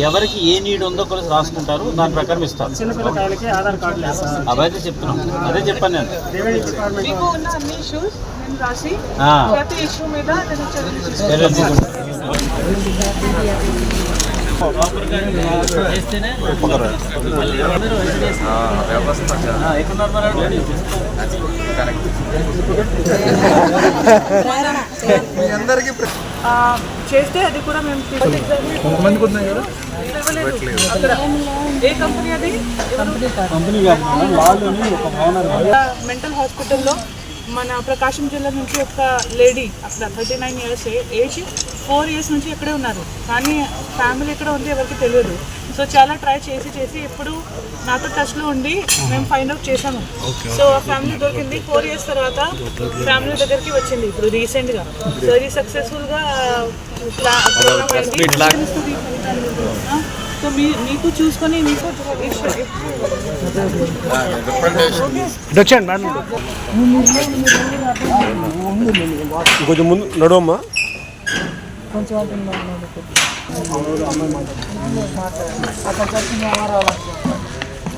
ఎవరికి ఏ నీడ్ ఉందో కూడా రాసుకుంటారు, దాని ప్రకారం ఇస్తారు. అవైతే చెప్తున్నాం, అదే చెప్పాను నేను. చేస్తే అది కూడా మేము ఏ కంపెనీ అది మెంటల్ హాస్పిటల్లో మన ప్రకాశం జిల్లా నుంచి ఒక లేడీ అక్కడ 39 years ఏజ్, 4 years నుంచి ఇక్కడే ఉన్నారు. కానీ ఫ్యామిలీ ఎక్కడ ఉంది ఎవరికి తెలియదు. సో చాలా ట్రై చేసి ఇప్పుడు నాతో టచ్లో ఉండి మేము ఫైండ్ అవుట్ చేసాము. సో ఆ ఫ్యామిలీ దొరికింది. 4 years తర్వాత ఫ్యామిలీ దగ్గరికి వచ్చింది ఇప్పుడు రీసెంట్గా. సో ఇది సక్సెస్ఫుల్గా ప్రోగ్రామ్ అయింది. సో మీకు చూసుకొని మీకు కొంచెం ముందు నడవమ్మా.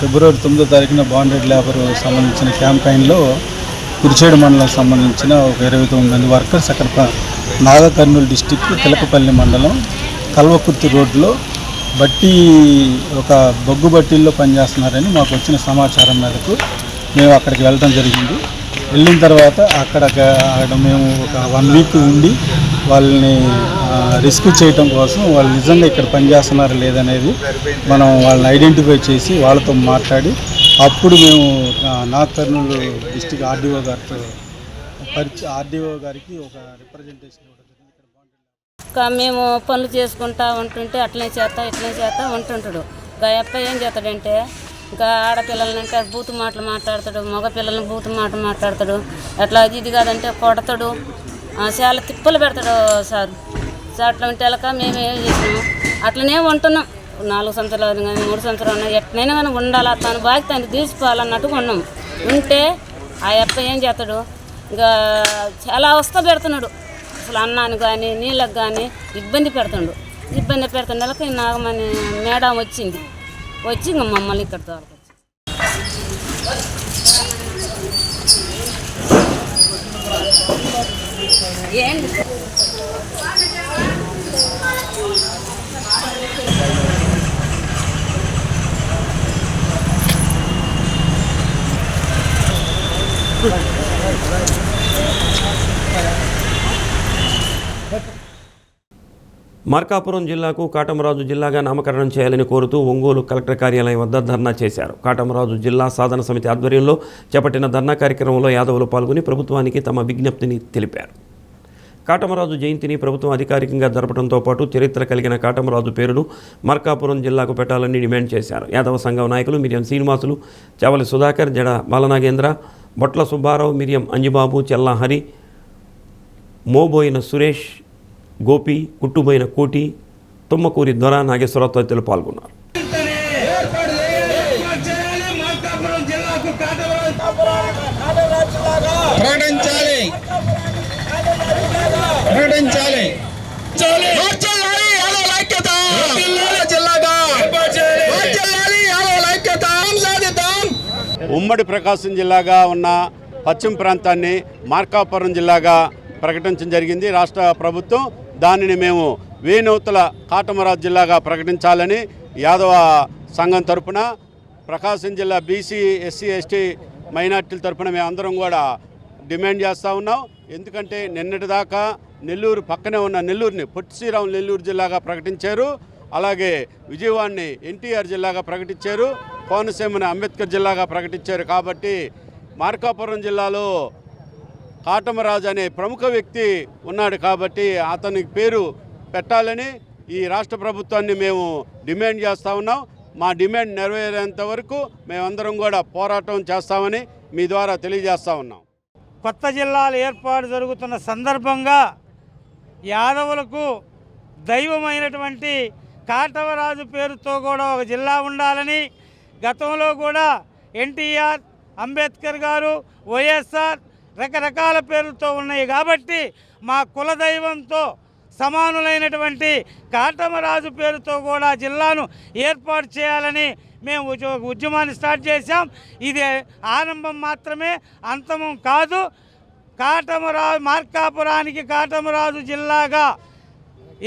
ఫిబ్రవరి 9వ తారీఖున బాండెడ్ లేబర్ సంబంధించిన క్యాంపెయిన్లో కురిచేడు మండలం సంబంధించిన ఒక 29 మంది వర్కర్స్ అక్కడ నాగర్ కర్నూలు డిస్టిక్ తిలకపల్లి మండలం కల్వకుర్తి రోడ్లో ఒక బొగ్గు బట్టీల్లో పనిచేస్తున్నారని మాకు వచ్చిన సమాచారం మేరకు మేము అక్కడికి వెళ్ళడం జరిగింది. వెళ్ళిన తర్వాత అక్కడ మేము ఒక 1 week ఉండి వాళ్ళని రెస్క్యూ చేయడం కోసం వాళ్ళు నిజంగా ఇక్కడ పనిచేస్తున్నారా లేదనేది మనం వాళ్ళని ఐడెంటిఫై చేసి వాళ్ళతో మాట్లాడి అప్పుడు మేము నాగర్ కర్నూలు డిస్టిక్ ఆర్డీఓ గారికి ఒక రిప్రజెంటేషన్ మేము పనులు చేసుకుంటా ఉంటుంటే అట్లనే చేస్తా ఇట్లనే చేస్తా ఉంటుంటాడు. గాయప్ప ఏం చేస్తాడంటే ఇంకా ఆడపిల్లలని అంటే బూతు మాటలు మాట్లాడతాడు, మగ పిల్లల్ని బూతు మాట మాట్లాడతాడు, అట్లా ఇది కాదంటే కొడతాడు, చాలా తిప్పలు పెడతాడు సార్. అట్లా ఉంటే వెళ్ళక మేము ఏం చేసినాము అట్లనే ఉంటున్నాం. 4 సంవత్సరాలు కానీ 3 సంవత్సరాలు ఎట్లయినా కానీ ఉండాలా, తన బాధ్యత ఆయన తీసుకోవాలన్నట్టుగా ఉన్నాం. ఉంటే ఆ అప్ప ఏం చేస్తాడు, ఇంకా చాలా అవస్థ పెడుతున్నాడు. అసలు అన్నానికి కానీ నీళ్ళకి కానీ ఇబ్బంది పెడుతుండు. ఇబ్బంది పెడుతుండకి నాగమని మేడం వచ్చింది. వచ్చి ఇంకా మమ్మల్ని ఇక్కడ తోలుకొచ్చి ఏంటి మార్కాపురం జిల్లాకు కాటమరాజు జిల్లాగా నామకరణం చేయాలని కోరుతూ ఒంగోలు కలెక్టర్ కార్యాలయం వద్ద ధర్నా చేశారు. కాటమరాజు జిల్లా సాధన సమితి ఆధ్వర్యంలో చేపట్టిన ధర్నా కార్యక్రమంలో యాదవులు పాల్గొని ప్రభుత్వానికి తమ విజ్ఞప్తిని తెలిపారు. కాటమరాజు జయంతిని ప్రభుత్వం అధికారికంగా జరపడంతో పాటు చరిత్ర కలిగిన కాటమరాజు పేరును మార్కాపురం జిల్లాకు పెట్టాలని డిమాండ్ చేశారు. యాదవ సంఘం నాయకులు మిరియం శ్రీనివాసులు, చావలి సుధాకర్, జడ బాలనాగేంద్ర, బొట్ల సుబ్బారావు, మిరియం అంజిబాబు, చెల్లా హరి, మోబోయిన సురేష్, గోపి, కుట్టుబోయిన కోటి, తుమ్మకూరి దొర, నాగేశ్వరరావు తదితరులు పాల్గొన్నారు. ఉమ్మడి ప్రకాశం జిల్లాగా ఉన్న పశ్చిమ ప్రాంతాన్ని మార్కాపురం జిల్లాగా ప్రకటించడం జరిగింది రాష్ట్ర ప్రభుత్వం. దానిని మేము వేనూతల కాటమరాజు జిల్లాగా ప్రకటించాలని యాదవ సంఘం తరపున, ప్రకాశం జిల్లా బీసీ, ఎస్సీ, ఎస్టీ మైనార్టీల తరపున మేమందరం కూడా డిమాండ్ చేస్తూ ఉన్నాం. ఎందుకంటే నిన్నటిదాకా నెల్లూరు పక్కనే ఉన్న నెల్లూరుని పొట్టి శ్రీరాములు నెల్లూరు జిల్లాగా ప్రకటించారు. అలాగే విజయవాడని ఎన్టీఆర్ జిల్లాగా ప్రకటించారు, కోనసీమని అంబేద్కర్ జిల్లాగా ప్రకటించారు. కాబట్టి మార్కాపురం జిల్లాలో కాటమరాజు అనే ప్రముఖ వ్యక్తి ఉన్నాడు కాబట్టి అతనికి పేరు పెట్టాలని ఈ రాష్ట్ర ప్రభుత్వాన్ని మేము డిమాండ్ చేస్తూ ఉన్నాం. మా డిమాండ్ నెరవేరేంత వరకు మేమందరం కూడా పోరాటం చేస్తామని మీ ద్వారా తెలియజేస్తూ ఉన్నాం. కొత్త జిల్లాల ఏర్పాటు జరుగుతున్న సందర్భంగా యాదవులకు దైవమైనటువంటి కాటమరాజు పేరుతో కూడా ఒక జిల్లా ఉండాలని, గతంలో కూడా ఎన్టీఆర్, అంబేద్కర్ గారు, వైఎస్ఆర్ రకరకాల పేర్లతో ఉన్నాయి కాబట్టి మా కులదైవంతో సమానులైనటువంటి కాటమరాజు పేరుతో కూడా జిల్లాను ఏర్పాటు చేయాలని మేము ఉద్యమాన్ని స్టార్ట్ చేశాం. ఇది ఆరంభం మాత్రమే, అంతమం కాదు. మార్కాపురానికి కాటమరాజు జిల్లాగా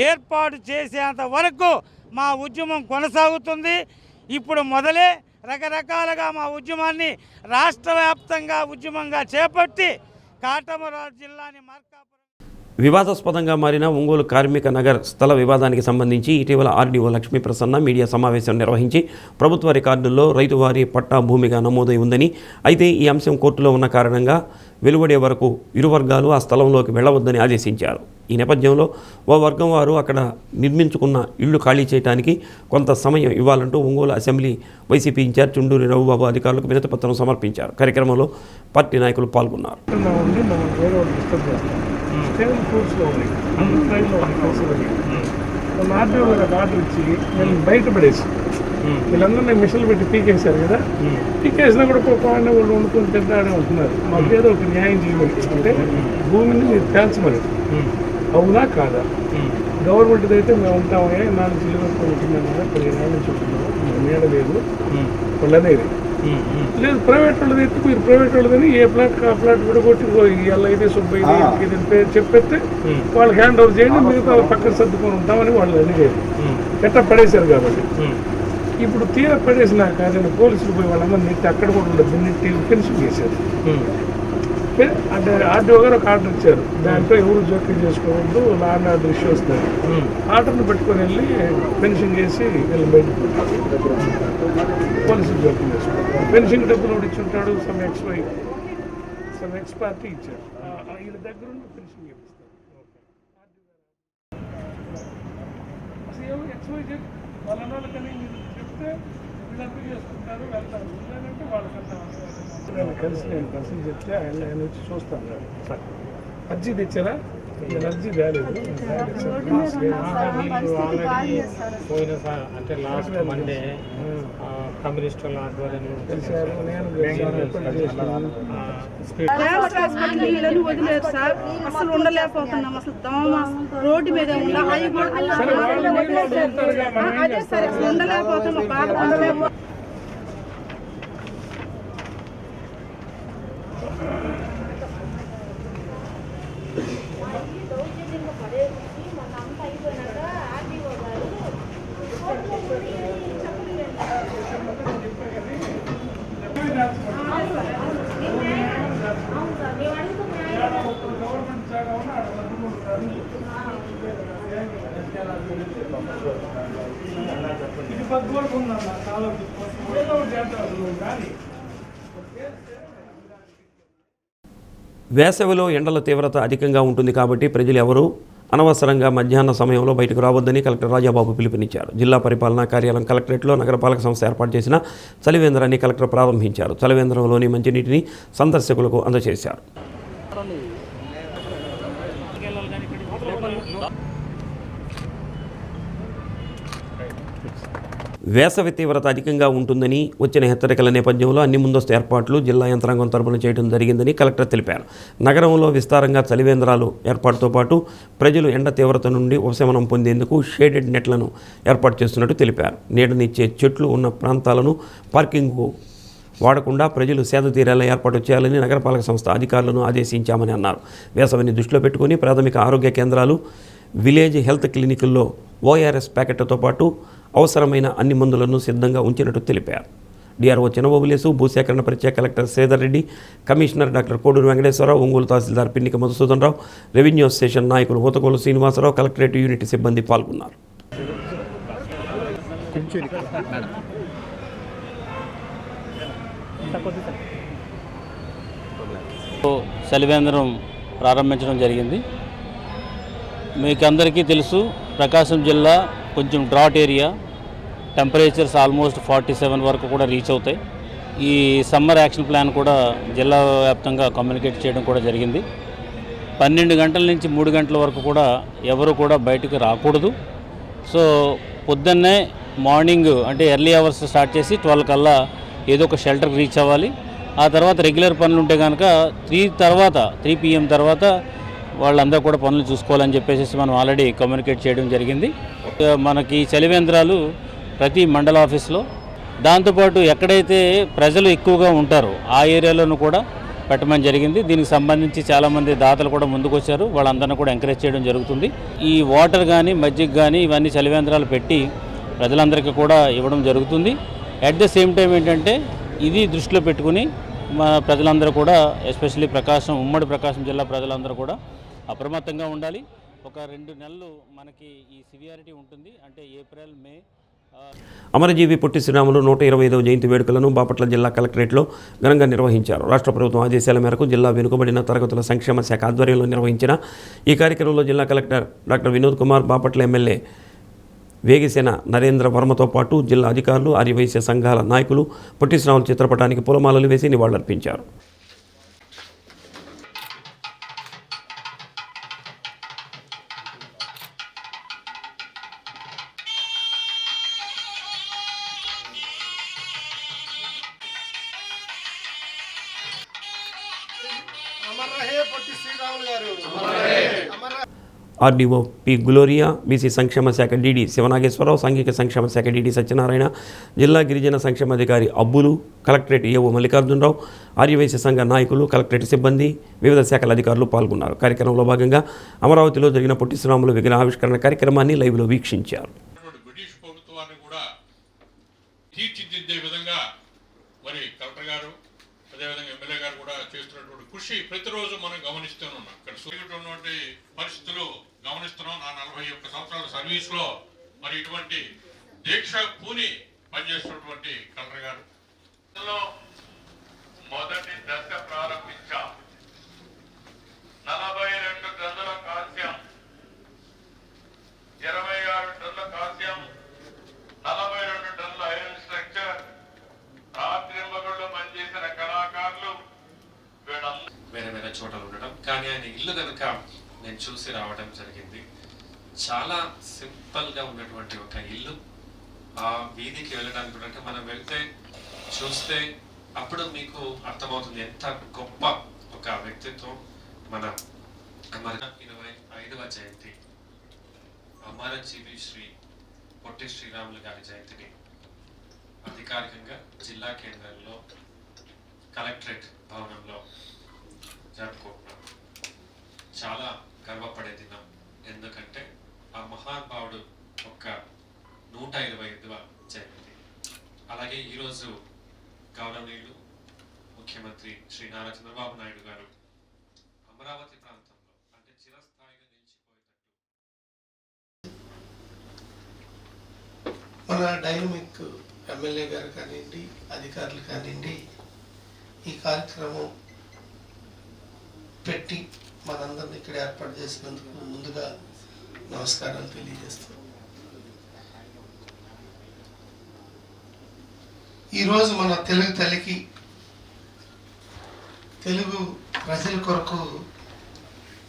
ఏర్పాటు చేసేంత వరకు మా ఉద్యమం కొనసాగుతుంది. ఇప్పుడు మొదలే రకరకాలుగా మా ఉద్యమాన్ని రాష్ట్ర వ్యాప్తంగా ఉద్యమంగా చేపట్టి కాటమరాజు జిల్లాని వివాదాస్పదంగా మారిన ఒంగోలు కార్మిక నగర్ స్థల వివాదానికి సంబంధించి ఇటీవల ఆర్డీఓ లక్ష్మీ ప్రసన్న మీడియా సమావేశం నిర్వహించి ప్రభుత్వ రికార్డుల్లో రైతువారి పట్టా భూమిగా నమోదై ఉందని, అయితే ఈ అంశం కోర్టులో ఉన్న కారణంగా వెలువడే వరకు ఇరు వర్గాలు ఆ స్థలంలోకి వెళ్లవద్దని ఆదేశించారు. ఈ నేపథ్యంలో ఓ వర్గం వారు అక్కడ నిర్మించుకున్న ఇళ్లు ఖాళీ చేయడానికి కొంత సమయం ఇవ్వాలంటూ Ongole assembly YCP in charge Chunduri Raghubabu అధికారులకు వినతిపత్రం సమర్పించారు. కార్యక్రమంలో పార్టీ నాయకులు పాల్గొన్నారు. ఆర్డర్ ఇచ్చి నేను బయటపడేసి వీళ్ళందరూ మిషన్లు పెట్టి పీకేశారు కదా, పీకేసినా కూడా వాళ్ళు వండుకొని తింటానే ఉంటున్నారు. మాకు ఏదో ఒక న్యాయం చేయమని, అంటే భూమిని మీరు తేల్చమని, అవునా కాదా? గవర్నమెంట్ అయితే మేము ఉంటామే 4 కిలోమీటర్లు ఉంటున్నాం కదా, 15 ఏళ్ళ నుంచి ఉంటున్నాము, నీడ లేదు వాళ్ళు అనేది లేదు. ప్రైవేట్ వాళ్ళది అయితే మీరు ప్రైవేట్ వాళ్ళదని ఏ ప్లాట్ ఆ ప్లాట్ విడగొట్టి ఇలా అయితే సుబ్బయ్య పేరు చెప్పేస్తే వాళ్ళు హ్యాండ్ ఓవర్ చేయండి, మిగతా పక్కన సర్దుకొని ఉంటామని వాళ్ళు అడిగేది. ఎట్లా పడేశారు కాబట్టి ఇప్పుడు తీరా పడేసినాక నేను పోలీసులు పోయి వాళ్ళందరూ నెట్టి అక్కడ కూడా ఉండదు, నెట్టి ఫెన్సింగ్ చేశారు. అంటే ఆర్డీఓ గారు ఒక ఆర్డర్ ఇచ్చారు, దాంట్లో ఎవరు జోక్యం చేసుకోవద్దు, లా అండ్ ఆర్డర్ ఇష్యూ వస్తుంది. ఆర్డర్ని పెట్టుకొని వెళ్ళి ఫెన్సింగ్ చేసి వీళ్ళు బయటకు పోలీసులు జోక్యం చేసుకోవాలి. ఫెన్సింగ్ డబ్బులు కూడా ఇచ్చుంటాడు, సమ్ ఎక్స్ పార్టీ ఇచ్చారు, వీళ్ళ దగ్గర ఉండి ఫెన్సింగ్ చేపిస్తారు. అసలు ఎక్స్వై వాళ్ళని చెప్తే వీళ్ళంతా చేసుకుంటారు వెళ్తారు. లేదంటే వాళ్ళకంతా నేను కలిసి చెప్తే ఆయన వచ్చి చూస్తాను. అర్జీ తెచ్చారా? అర్జీ తేలేదు. పోయిన అంటే లాస్ట్ మండే కమ్యూనిస్ట్ వాళ్ళ ఆధ్వర్యంలో నీళ్ళని వదిలేదు సార్. అసలు ఉండలేకపోతున్నాం. అసలు దోమ రోడ్డు మీద అదే సరే ఉండలేకపోతున్నాం. బాధ వేసవిలో ఎండల తీవ్రత అధికంగా ఉంటుంది కాబట్టి ప్రజలు ఎవరూ అనవసరంగా మధ్యాహ్న సమయంలో బయటకు రావద్దని కలెక్టర్ రాజాబాబు పిలుపునిచ్చారు. జిల్లా పరిపాలనా కార్యాలయం కలెక్టరేట్లో నగరపాలక సంస్థ ఏర్పాటు చేసిన చలివేంద్రాన్ని కలెక్టర్ ప్రారంభించారు. చలివేంద్రంలోని మంచినీటిని సందర్శకులకు అందజేశారు. వేసవి తీవ్రత అధికంగా ఉంటుందని వచ్చిన హెచ్చరికల నేపథ్యంలో అన్ని ముందస్తు ఏర్పాట్లు జిల్లా యంత్రాంగం తరపున చేయడం జరిగిందని కలెక్టర్ తెలిపారు. నగరంలో విస్తారంగా చలివేంద్రాలు ఏర్పాటుతో పాటు ప్రజలు ఎండ తీవ్రత నుండి ఉపశమనం పొందేందుకు షేడెడ్ నెట్లను ఏర్పాటు చేస్తున్నట్టు తెలిపారు. నీడనిచ్చే చెట్లు ఉన్న ప్రాంతాలను పార్కింగ్కు వాడకుండా ప్రజలు సేద తీరేలా ఏర్పాటు చేయాలని నగరపాలక సంస్థ అధికారులను ఆదేశించామని అన్నారు. వేసవిని దృష్టిలో పెట్టుకుని ప్రాథమిక ఆరోగ్య కేంద్రాలు, విలేజ్ హెల్త్ క్లినికుల్లో ఓఆర్ఎస్ ప్యాకెట్లతో పాటు అవసరమైన అన్ని మందులను సిద్ధంగా ఉంచినట్టు తెలిపారు. డిఆర్ఓ చినబోబులేసు, భూసేకరణ ప్రత్యేక collector Sridhar Reddy, commissioner doctor Koduru Venkateswararao, Ongole tahsildar Pinnika Madhusudan Rao, revenue station నాయకులు హోతకోలు శ్రీనివాసరావు, కలెక్టరేట్ యూనిట్ సిబ్బంది పాల్గొన్నారు. చలివేంద్రం ప్రారంభించడం జరిగింది. మీకు అందరికీ తెలుసు, ప్రకాశం జిల్లా కొంచెం డ్రాట్ ఏరియా, టెంపరేచర్స్ ఆల్మోస్ట్ 47 వరకు కూడా రీచ్ అవుతాయి. ఈ సమ్మర్ యాక్షన్ ప్లాన్ కూడా జిల్లా వ్యాప్తంగా కమ్యూనికేట్ చేయడం కూడా జరిగింది. 12 గంటల నుంచి 3 గంటల వరకు కూడా ఎవరు కూడా బయటకు రాకూడదు. సో పొద్దున్నే మార్నింగ్ అంటే ఎర్లీ అవర్స్ స్టార్ట్ చేసి 12 కల్లా ఏదో ఒక షెల్టర్కి రీచ్ అవ్వాలి. ఆ తర్వాత రెగ్యులర్ పనులు ఉంటే కనుక 3 PM తర్వాత వాళ్ళందరూ కూడా పనులు చూసుకోవాలని చెప్పేసి మనం ఆల్రెడీ కమ్యూనికేట్ చేయడం జరిగింది. మనకి చలివేంద్రాలు ప్రతి మండల ఆఫీస్లో, దాంతోపాటు ఎక్కడైతే ప్రజలు ఎక్కువగా ఉంటారో ఆ ఏరియాలోనూ కూడా పెట్టమని జరిగింది. దీనికి సంబంధించి చాలామంది దాతలు కూడా ముందుకు వచ్చారు. వాళ్ళందరినీ కూడా ఎంకరేజ్ చేయడం జరుగుతుంది. ఈ వాటర్ కానీ మజ్జిగ కానీ ఇవన్నీ చలివేంద్రాలు పెట్టి ప్రజలందరికీ కూడా ఇవ్వడం జరుగుతుంది. అట్ ద సేమ్ టైం ఏంటంటే ఇది దృష్టిలో పెట్టుకుని మన ప్రజలందరూ కూడా ఎస్పెషల్లీ ఉమ్మడి ప్రకాశం జిల్లా ప్రజలందరూ కూడా అప్రమత్తంగా ఉండాలి. ఒక 2 నెలలు మనకి ఈ సివియారిటీ ఉంటుంది. అంటే ఏప్రిల్, మే. అమరజీవి పొట్టి శ్రీరాములు 125వ జయంతి వేడుకలను బాపట్ల జిల్లా కలెక్టరేట్లో ఘనంగా నిర్వహించారు. రాష్ట్ర ప్రభుత్వం ఆదేశాల మేరకు జిల్లా వెనుకబడిన తరగతుల సంక్షేమ శాఖ ఆధ్వర్యంలో నిర్వహించిన ఈ కార్యక్రమంలో జిల్లా collector doctor Vinod Kumar, Bapatla MLA Vegesana Narendra వర్మతో పాటు జిల్లా అధికారులు, ఆర్యవైశ్య సంఘాల నాయకులు పొట్టి శ్రీరాములు చిత్రపటానికి పూలమాలలు వేసి నివాళులర్పించారు. ఆర్డీఓ పి గ్లోరియా, బీసీ సంక్షేమ శాఖ డీడీ శివనాగేశ్వరరావు, సాంఘిక సంక్షేమ శాఖ డీడీ సత్యనారాయణ, జిల్లా గిరిజన సంక్షేమాధికారి అబ్బులు, కలెక్టరేట్ ఏఓ మల్లికార్జునరావు, ఆర్యవైశ్య సంఘ నాయకులు, కలెక్టరేట్ సిబ్బంది, వివిధ శాఖల అధికారులు పాల్గొన్నారు. కార్యక్రమంలో భాగంగా అమరావతిలో జరిగిన పొట్టి శ్రీరాములు విగ్రహావిష్కరణ కార్యక్రమాన్ని లైవ్లో వీక్షించారు. బ్రిటిష్ ప్రభుత్వాన్ని కూడా తీర్చిదిద్దే విధంగా మరి కలెక్టర్ గారు, అదేవిధంగా ఎమ్మెల్యే గారు కూడా చేస్తున్నటువంటి కృషి ప్రతిరోజు మనం గమనిస్తూనే ఉన్నాం. ఇక్కడ ఉన్నటువంటి పరిస్థితులు గమనిస్తున్నాం. నా 41 సంవత్సరాల సర్వీస్ లో మరి ఇటువంటి దీక్ష పూని పనిచేస్తున్నటువంటి కలెక్టర్ గారు మొదటి దశ ప్రారంభించాం. 42 టన్నుల కాల్స్యం, 26 టన్నుల కాల్స్యం, 42 టన్నుల ఐరన్ స్ట్రక్చర్, వేరే వేరే చోట్ల ఉండడం, కానీ ఆయన ఇల్లు కనుక నేను చూసి రావడం జరిగింది. చాలా సింపుల్గా ఉన్నటువంటి ఒక ఇల్లు. ఆ వీధికి వెళ్ళడానికి అంటే మనం వెళ్తే చూస్తే అప్పుడు మీకు అర్థమవుతుంది ఎంత గొప్ప ఒక వ్యక్తిత్వం. మన 25వ జయంతి అమరజీవి శ్రీ పొట్టి శ్రీరాములు గారి జయంతిని అధికారికంగా జిల్లా కేంద్రంలో కలెక్టరేట్ భవనంలో జరుపుకుంటున్నాం. చాలా గర్వపడే దినం. ఎందుకంటే ఆ మహానుభావుడు ఒక 125వ జయంతి. అలాగే ఈరోజు గౌరవనీయులు ముఖ్యమంత్రి శ్రీ నారా చంద్రబాబు నాయుడు గారు అమరావతి ప్రాంతంలో అంటే చిరస్థాయిగా నిలిచిపోయేటట్టు మన డైనమిక్ ఎమ్మెల్యే గారు కానివ్వండి, అధికారులు కానివ్వండి, ఈ కార్యక్రమం పెట్టి మనందరినీ ఇక్కడ ఏర్పాటు చేసినందుకు ముందుగా నమస్కారాలు తెలియజేస్తాం. ఈరోజు మన తెలుగు తల్లికి, తెలుగు ప్రజల కొరకు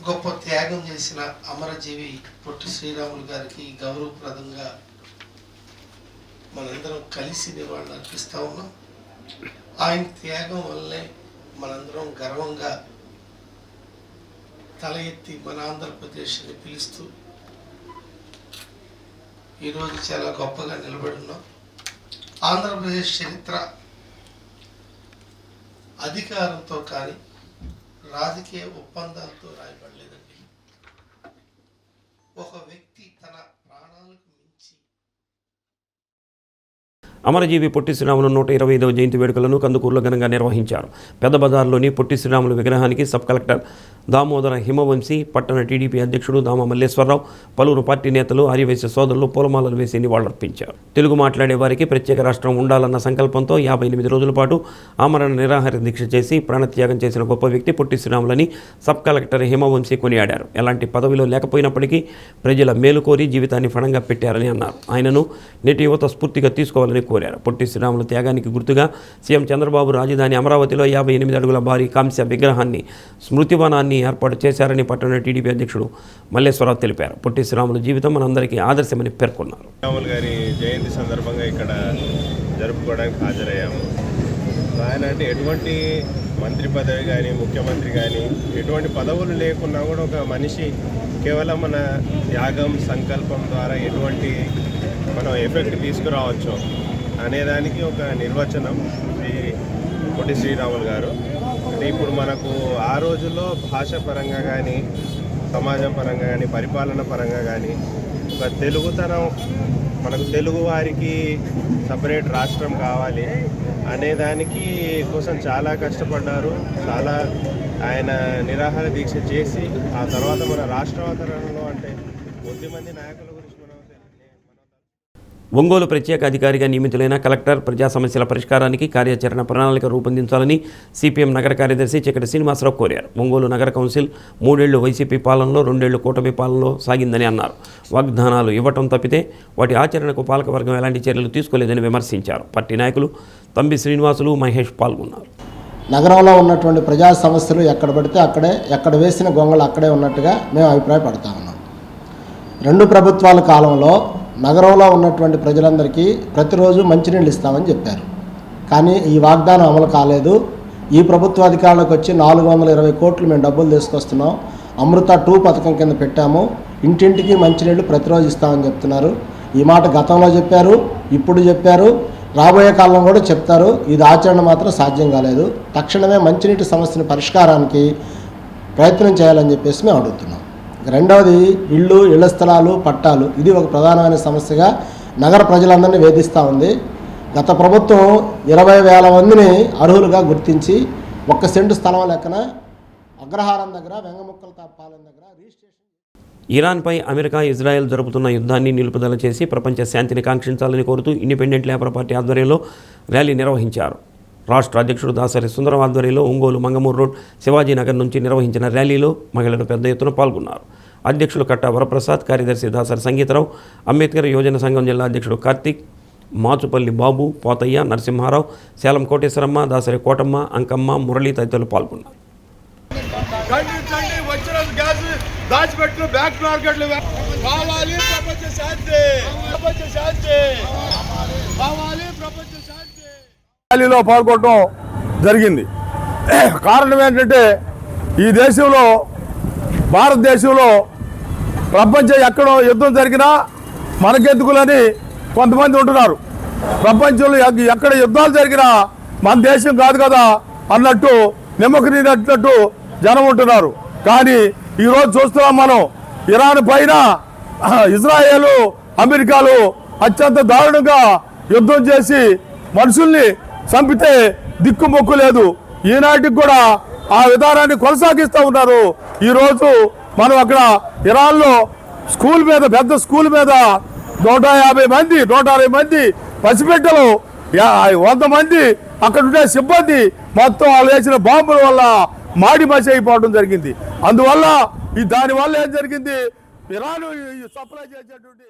గొప్ప త్యాగం చేసిన అమరజీవి పొట్టి శ్రీరాములు గారికి గౌరవప్రదంగా మనందరం కలిసి నివాళులు అర్పిస్తూ ఉన్నాం. ఆయన త్యాగం వల్లే మనందరం గర్వంగా తల ఎత్తి మన ఆంధ్రప్రదేశ్ని పిలుస్తూ ఈరోజు చాలా గొప్పగా నిలబడి ఉన్నాం. ఆంధ్రప్రదేశ్ చరిత్ర అధికారంతో కానీ రాజకీయ ఒప్పందాలతో రాయబడలేదండి. ఒక వ్యక్తి తన ప్రాణాలకు అమరజీవి పొట్టి శ్రీరాములు 125వ జయంతి వేడుకలను కందుకూరులో ఘనంగా నిర్వహించారు. పెద్ద బజార్లోని పొట్టి శ్రీరాములు విగ్రహానికి సబ్ కలెక్టర్ దామోదర హిమవంశీ, పట్టణ టీడీపీ అధ్యక్షుడు దామ మల్లేశ్వరరావు, పలువురు పార్టీ నేతలు, ఆర్యవైశ్య సోదరులు పూలమాలలు వేసి నివాళులర్పించారు. తెలుగు మాట్లాడే వారికి ప్రత్యేక రాష్ట్రం ఉండాలన్న సంకల్పంతో 58 రోజుల పాటు ఆమరణ నిరాహార దీక్ష చేసి ప్రాణత్యాగం చేసిన గొప్ప వ్యక్తి పొట్టి శ్రీరాములని సబ్ కలెక్టర్ హిమవంశీ కొనియాడారు. ఎలాంటి పదవిలో లేకపోయినప్పటికీ ప్రజల మేలు కోరి జీవితాన్ని ఫణంగా పెట్టారని అన్నారు. ఆయనను నేటి యువత స్ఫూర్తిగా తీసుకోవాలని కోరారు. పొట్టి శ్రీరాములు త్యాగానికి గుర్తుగా సీఎం చంద్రబాబు రాజధాని అమరావతిలో 58 అడుగుల భారీ కాంస్య విగ్రహాన్ని, స్మృతివనాన్ని ఏర్పాటు చేశారని పట్టణ టీడీపీ అధ్యక్షుడు మల్లేశ్వరరావు తెలిపారు. పొట్టి శ్రీరాములు జీవితం మనందరికీ ఆదర్శమని పేర్కొన్నారు. శ్రీరాములు గారి జయంతి సందర్భంగా ఇక్కడ జరుపుకోవడానికి హాజరయ్యాము. ఆయన అంటే ఎటువంటి మంత్రి పదవి కానీ, ముఖ్యమంత్రి కానీ, ఎటువంటి పదవులు లేకున్నా కూడా ఒక మనిషి కేవలం మన త్యాగం, సంకల్పం ద్వారా ఎటువంటి మనం ఎఫెక్ట్ తీసుకురావచ్చు అనేదానికి ఒక నిర్వచనం పొట్టి శ్రీరాములు గారు. అంటే ఇప్పుడు మనకు ఆ రోజుల్లో భాష పరంగా కానీ, సమాజం పరంగా కానీ, పరిపాలన పరంగా కానీ ఒక తెలుగుతనం, మనకు తెలుగు వారికి సపరేట్ రాష్ట్రం కావాలి అనేదానికి కోసం చాలా కష్టపడ్డారు. చాలా ఆయన నిరాహార దీక్ష చేసి ఆ తర్వాత మన రాష్ట్రావతరణలో అంటే కొద్దిమంది నాయకుల గురించి ఒంగోలు ప్రత్యేక అధికారిగా నియమితులైన కలెక్టర్ ప్రజా సమస్యల పరిష్కారానికి కార్యాచరణ ప్రణాళిక రూపొందించాలని సిపిఎం నగర కార్యదర్శి చిక్కటి శ్రీనివాసరావు కోరారు. ఒంగోలు నగర కౌన్సిల్ 3 ఏళ్లు వైసీపీ పాలనలో, 2 ఏళ్లు కూటమి పాలనలో సాగిందని అన్నారు. వాగ్దానాలు ఇవ్వటం తప్పితే వాటి ఆచరణకు పాలకవర్గం ఎలాంటి చర్యలు తీసుకోలేదని విమర్శించారు. పార్టీ నాయకులు తంబి శ్రీనివాసులు, మహేష్ పాల్గొన్నారు. నగరంలో ఉన్నటువంటి ప్రజా సమస్యలు ఎక్కడ పడితే అక్కడే, ఎక్కడ వేసిన గొంగలు అక్కడే ఉన్నట్టుగా మేము అభిప్రాయపడతా ఉన్నాం. 2 ప్రభుత్వాల కాలంలో నగరంలో ఉన్నటువంటి ప్రజలందరికీ ప్రతిరోజు మంచినీళ్ళు ఇస్తామని చెప్పారు. కానీ ఈ వాగ్దానం అమలు కాలేదు. ఈ ప్రభుత్వ అధికారులకు వచ్చి 420 కోట్లు మేము డబ్బులు తీసుకొస్తున్నాం, అమృత 2 పథకం కింద పెట్టాము, ఇంటింటికి మంచినీళ్ళు ప్రతిరోజు ఇస్తామని చెప్తున్నారు. ఈ మాట గతంలో చెప్పారు, ఇప్పుడు చెప్పారు, రాబోయే కాలంలో కూడా చెప్తారు. ఇది ఆచరణ మాత్రం సాధ్యం కాలేదు. తక్షణమే మంచినీటి సమస్యను పరిష్కారానికి ప్రయత్నం చేయాలని చెప్పేసి మేము అడుగుతున్నాం. రెండవది ఇళ్ల స్థలాలు, పట్టాలు. ఇది ఒక ప్రధానమైన సమస్యగా నగర ప్రజలందరినీ వేధిస్తూ ఉంది. గత ప్రభుత్వం 20,000 మందిని అర్హులుగా గుర్తించి 1 సెంటు స్థలం లెక్కన అగ్రహారం దగ్గర, వెంగముక్కల పాలెం దగ్గర రిజిస్ట్రేషన్. ఇరాన్పై అమెరికా, ఇజ్రాయెల్ జరుపుతున్న యుద్ధాన్ని నిలుపుదల చేసి ప్రపంచ శాంతిని కాంక్షించాలని కోరుతూ ఇండిపెండెంట్ లేబర్ పార్టీ ఆధ్వర్యంలో ర్యాలీ నిర్వహించారు. రాష్ట్ర అధ్యక్షుడు దాసరి సుందరం ఆధ్వర్యంలో ఒంగోలు మంగమూరు రోడ్, శివాజీనగర్ నుంచి నిర్వహించిన ర్యాలీలో మహిళలు పెద్ద ఎత్తున పాల్గొన్నారు. అధ్యక్షులు కట్టా వరప్రసాద్, కార్యదర్శి దాసరి సంగీతరావు, అంబేద్కర్ యోజన సంఘం జిల్లా అధ్యక్షుడు కార్తీక్, మాచుపల్లి బాబు, పోతయ్య, నరసింహారావు, సేలం కోటేశ్వరమ్మ, దాసరి కోటమ్మ, అంకమ్మ, మురళి తదితరులు పాల్గొన్నారు. ఖండించండి, వచ్చిన గ్యాస్ దాచిపెట్టు బ్లాక్ మార్కెట్లు కావాలి, ప్రపంచ శాంతి, ప్రపంచ శాంతి కావాలి, ప్రపంచ శాంతి. ర్యాలీలో పాల్గొనడం జరిగింది. కారణం ఏంటంటే ఈ దేశంలో, భారతదేశంలో ప్రపంచం ఎక్కడో యుద్ధం జరిగినా మనకెందుకులని కొంతమంది ఉంటున్నారు. ప్రపంచంలో ఎక్కడ యుద్ధాలు జరిగినా మన దేశం కాదు కదా అన్నట్టు నిమ్మకనట్టు జనం ఉంటున్నారు. కానీ ఈరోజు చూస్తున్నాం మనం, ఇరాన్ పైన ఇజ్రాయేలు, అమెరికాలు అత్యంత దారుణంగా యుద్ధం చేసి మనుషుల్ని చంపితే దిక్కుమొక్కు లేదు. ఈనాటికి కూడా ఆ విధానాన్ని కొనసాగిస్తూ ఉన్నారు. ఈరోజు మనం అక్కడ ఇరాన్లో స్కూల్ మీద, పెద్ద స్కూల్ మీద 150 మంది 160 మంది పసిబిడ్డలు, 100 మంది అక్కడ ఉండే సిబ్బంది మొత్తం వాళ్ళు వేసిన బాంబుల వల్ల మాడి మసి అయిపోవడం జరిగింది. అందువల్ల దానివల్ల ఏం జరిగింది, ఇరాన్ సప్లై చేసేటువంటి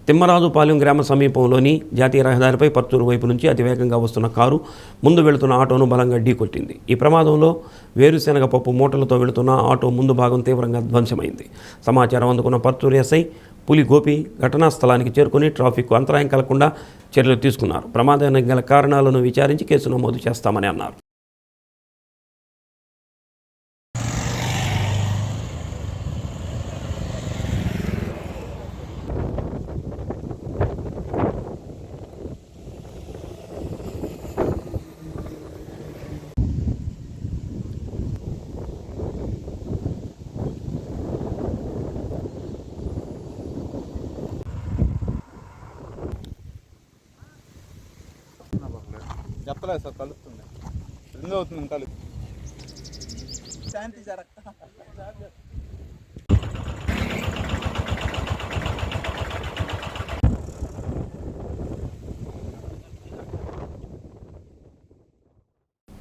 తిమ్మరాజుపాలెం గ్రామ సమీపంలోని జాతీయ రహదారిపై పర్చూరు వైపు నుంచి అతివేగంగా వస్తున్న కారు ముందు వెళుతున్న ఆటోను బలంగా ఢీకొట్టింది. ఈ ప్రమాదంలో వేరుశెనగ పప్పు మూటలతో వెళుతున్న ఆటో ముందు భాగం తీవ్రంగా ధ్వంసమైంది. సమాచారం అందుకున్న పర్చూరు ఎస్ఐ పులి గోపి ఘటనా స్థలానికి చేరుకుని ట్రాఫిక్ అంతరాయం కలగకుండా చర్యలు తీసుకున్నారు. ప్రమాదానికి గల కారణాలను విచారించి కేసు నమోదు చేస్తామని అన్నారు. చెప్పలేదు సార్, కలుపుతుంది, రింగ్ అవుతుంది, కలుపు శాంతి జరగ.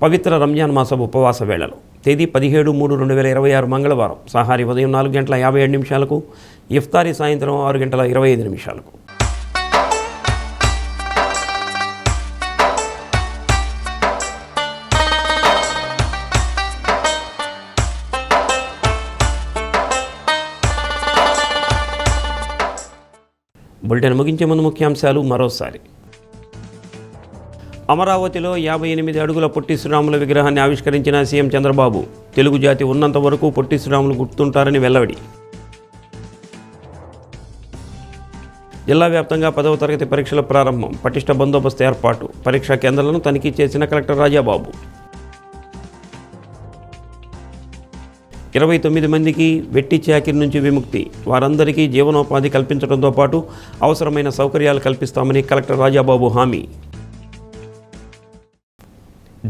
పవిత్ర రంజాన్ మాస ఉపవాస వేళలు తేదీ 17/3/2026 మంగళవారం సహారీ ఉదయం 4:57 ఇఫ్తారీ సాయంత్రం 6:25. బులెటిన్ ముగించే ముందు ముఖ్యాంశాలు మరోసారి. అమరావతిలో 58 అడుగుల పొట్టి శ్రీరాముల విగ్రహాన్ని ఆవిష్కరించిన సీఎం చంద్రబాబు. తెలుగు జాతి ఉన్నంత వరకు పొట్టి శ్రీరాములు గుర్తుంటారని వెల్లడి. జిల్లా వ్యాప్తంగా 10వ తరగతి పరీక్షల ప్రారంభం. పటిష్ట బందోబస్తు ఏర్పాటు. పరీక్షా కేంద్రాలను తనిఖీ చేసిన కలెక్టర్ రాజాబాబు. 29 మందికి వెట్టి చాకిరి నుంచి విముక్తి. వారందరికీ జీవనోపాధి కల్పించడంతో పాటు అవసరమైన సౌకర్యాలు కల్పిస్తామని కలెక్టర్ రాజాబాబు హామీ.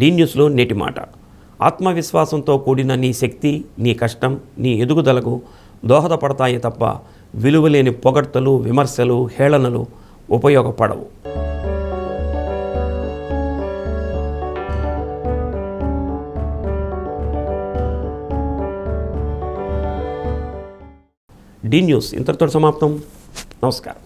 డి న్యూస్లో నేటి మాట. ఆత్మవిశ్వాసంతో కూడిన నీ శక్తి, నీ కష్టం, నీ ఎదుగుదలకు దోహదపడతాయి తప్ప విలువలేని పొగడ్తలు, విమర్శలు, హేళనలు ఉపయోగపడవు. డి న్యూస్ ఇంతటితో సమాప్తం. నమస్కారం.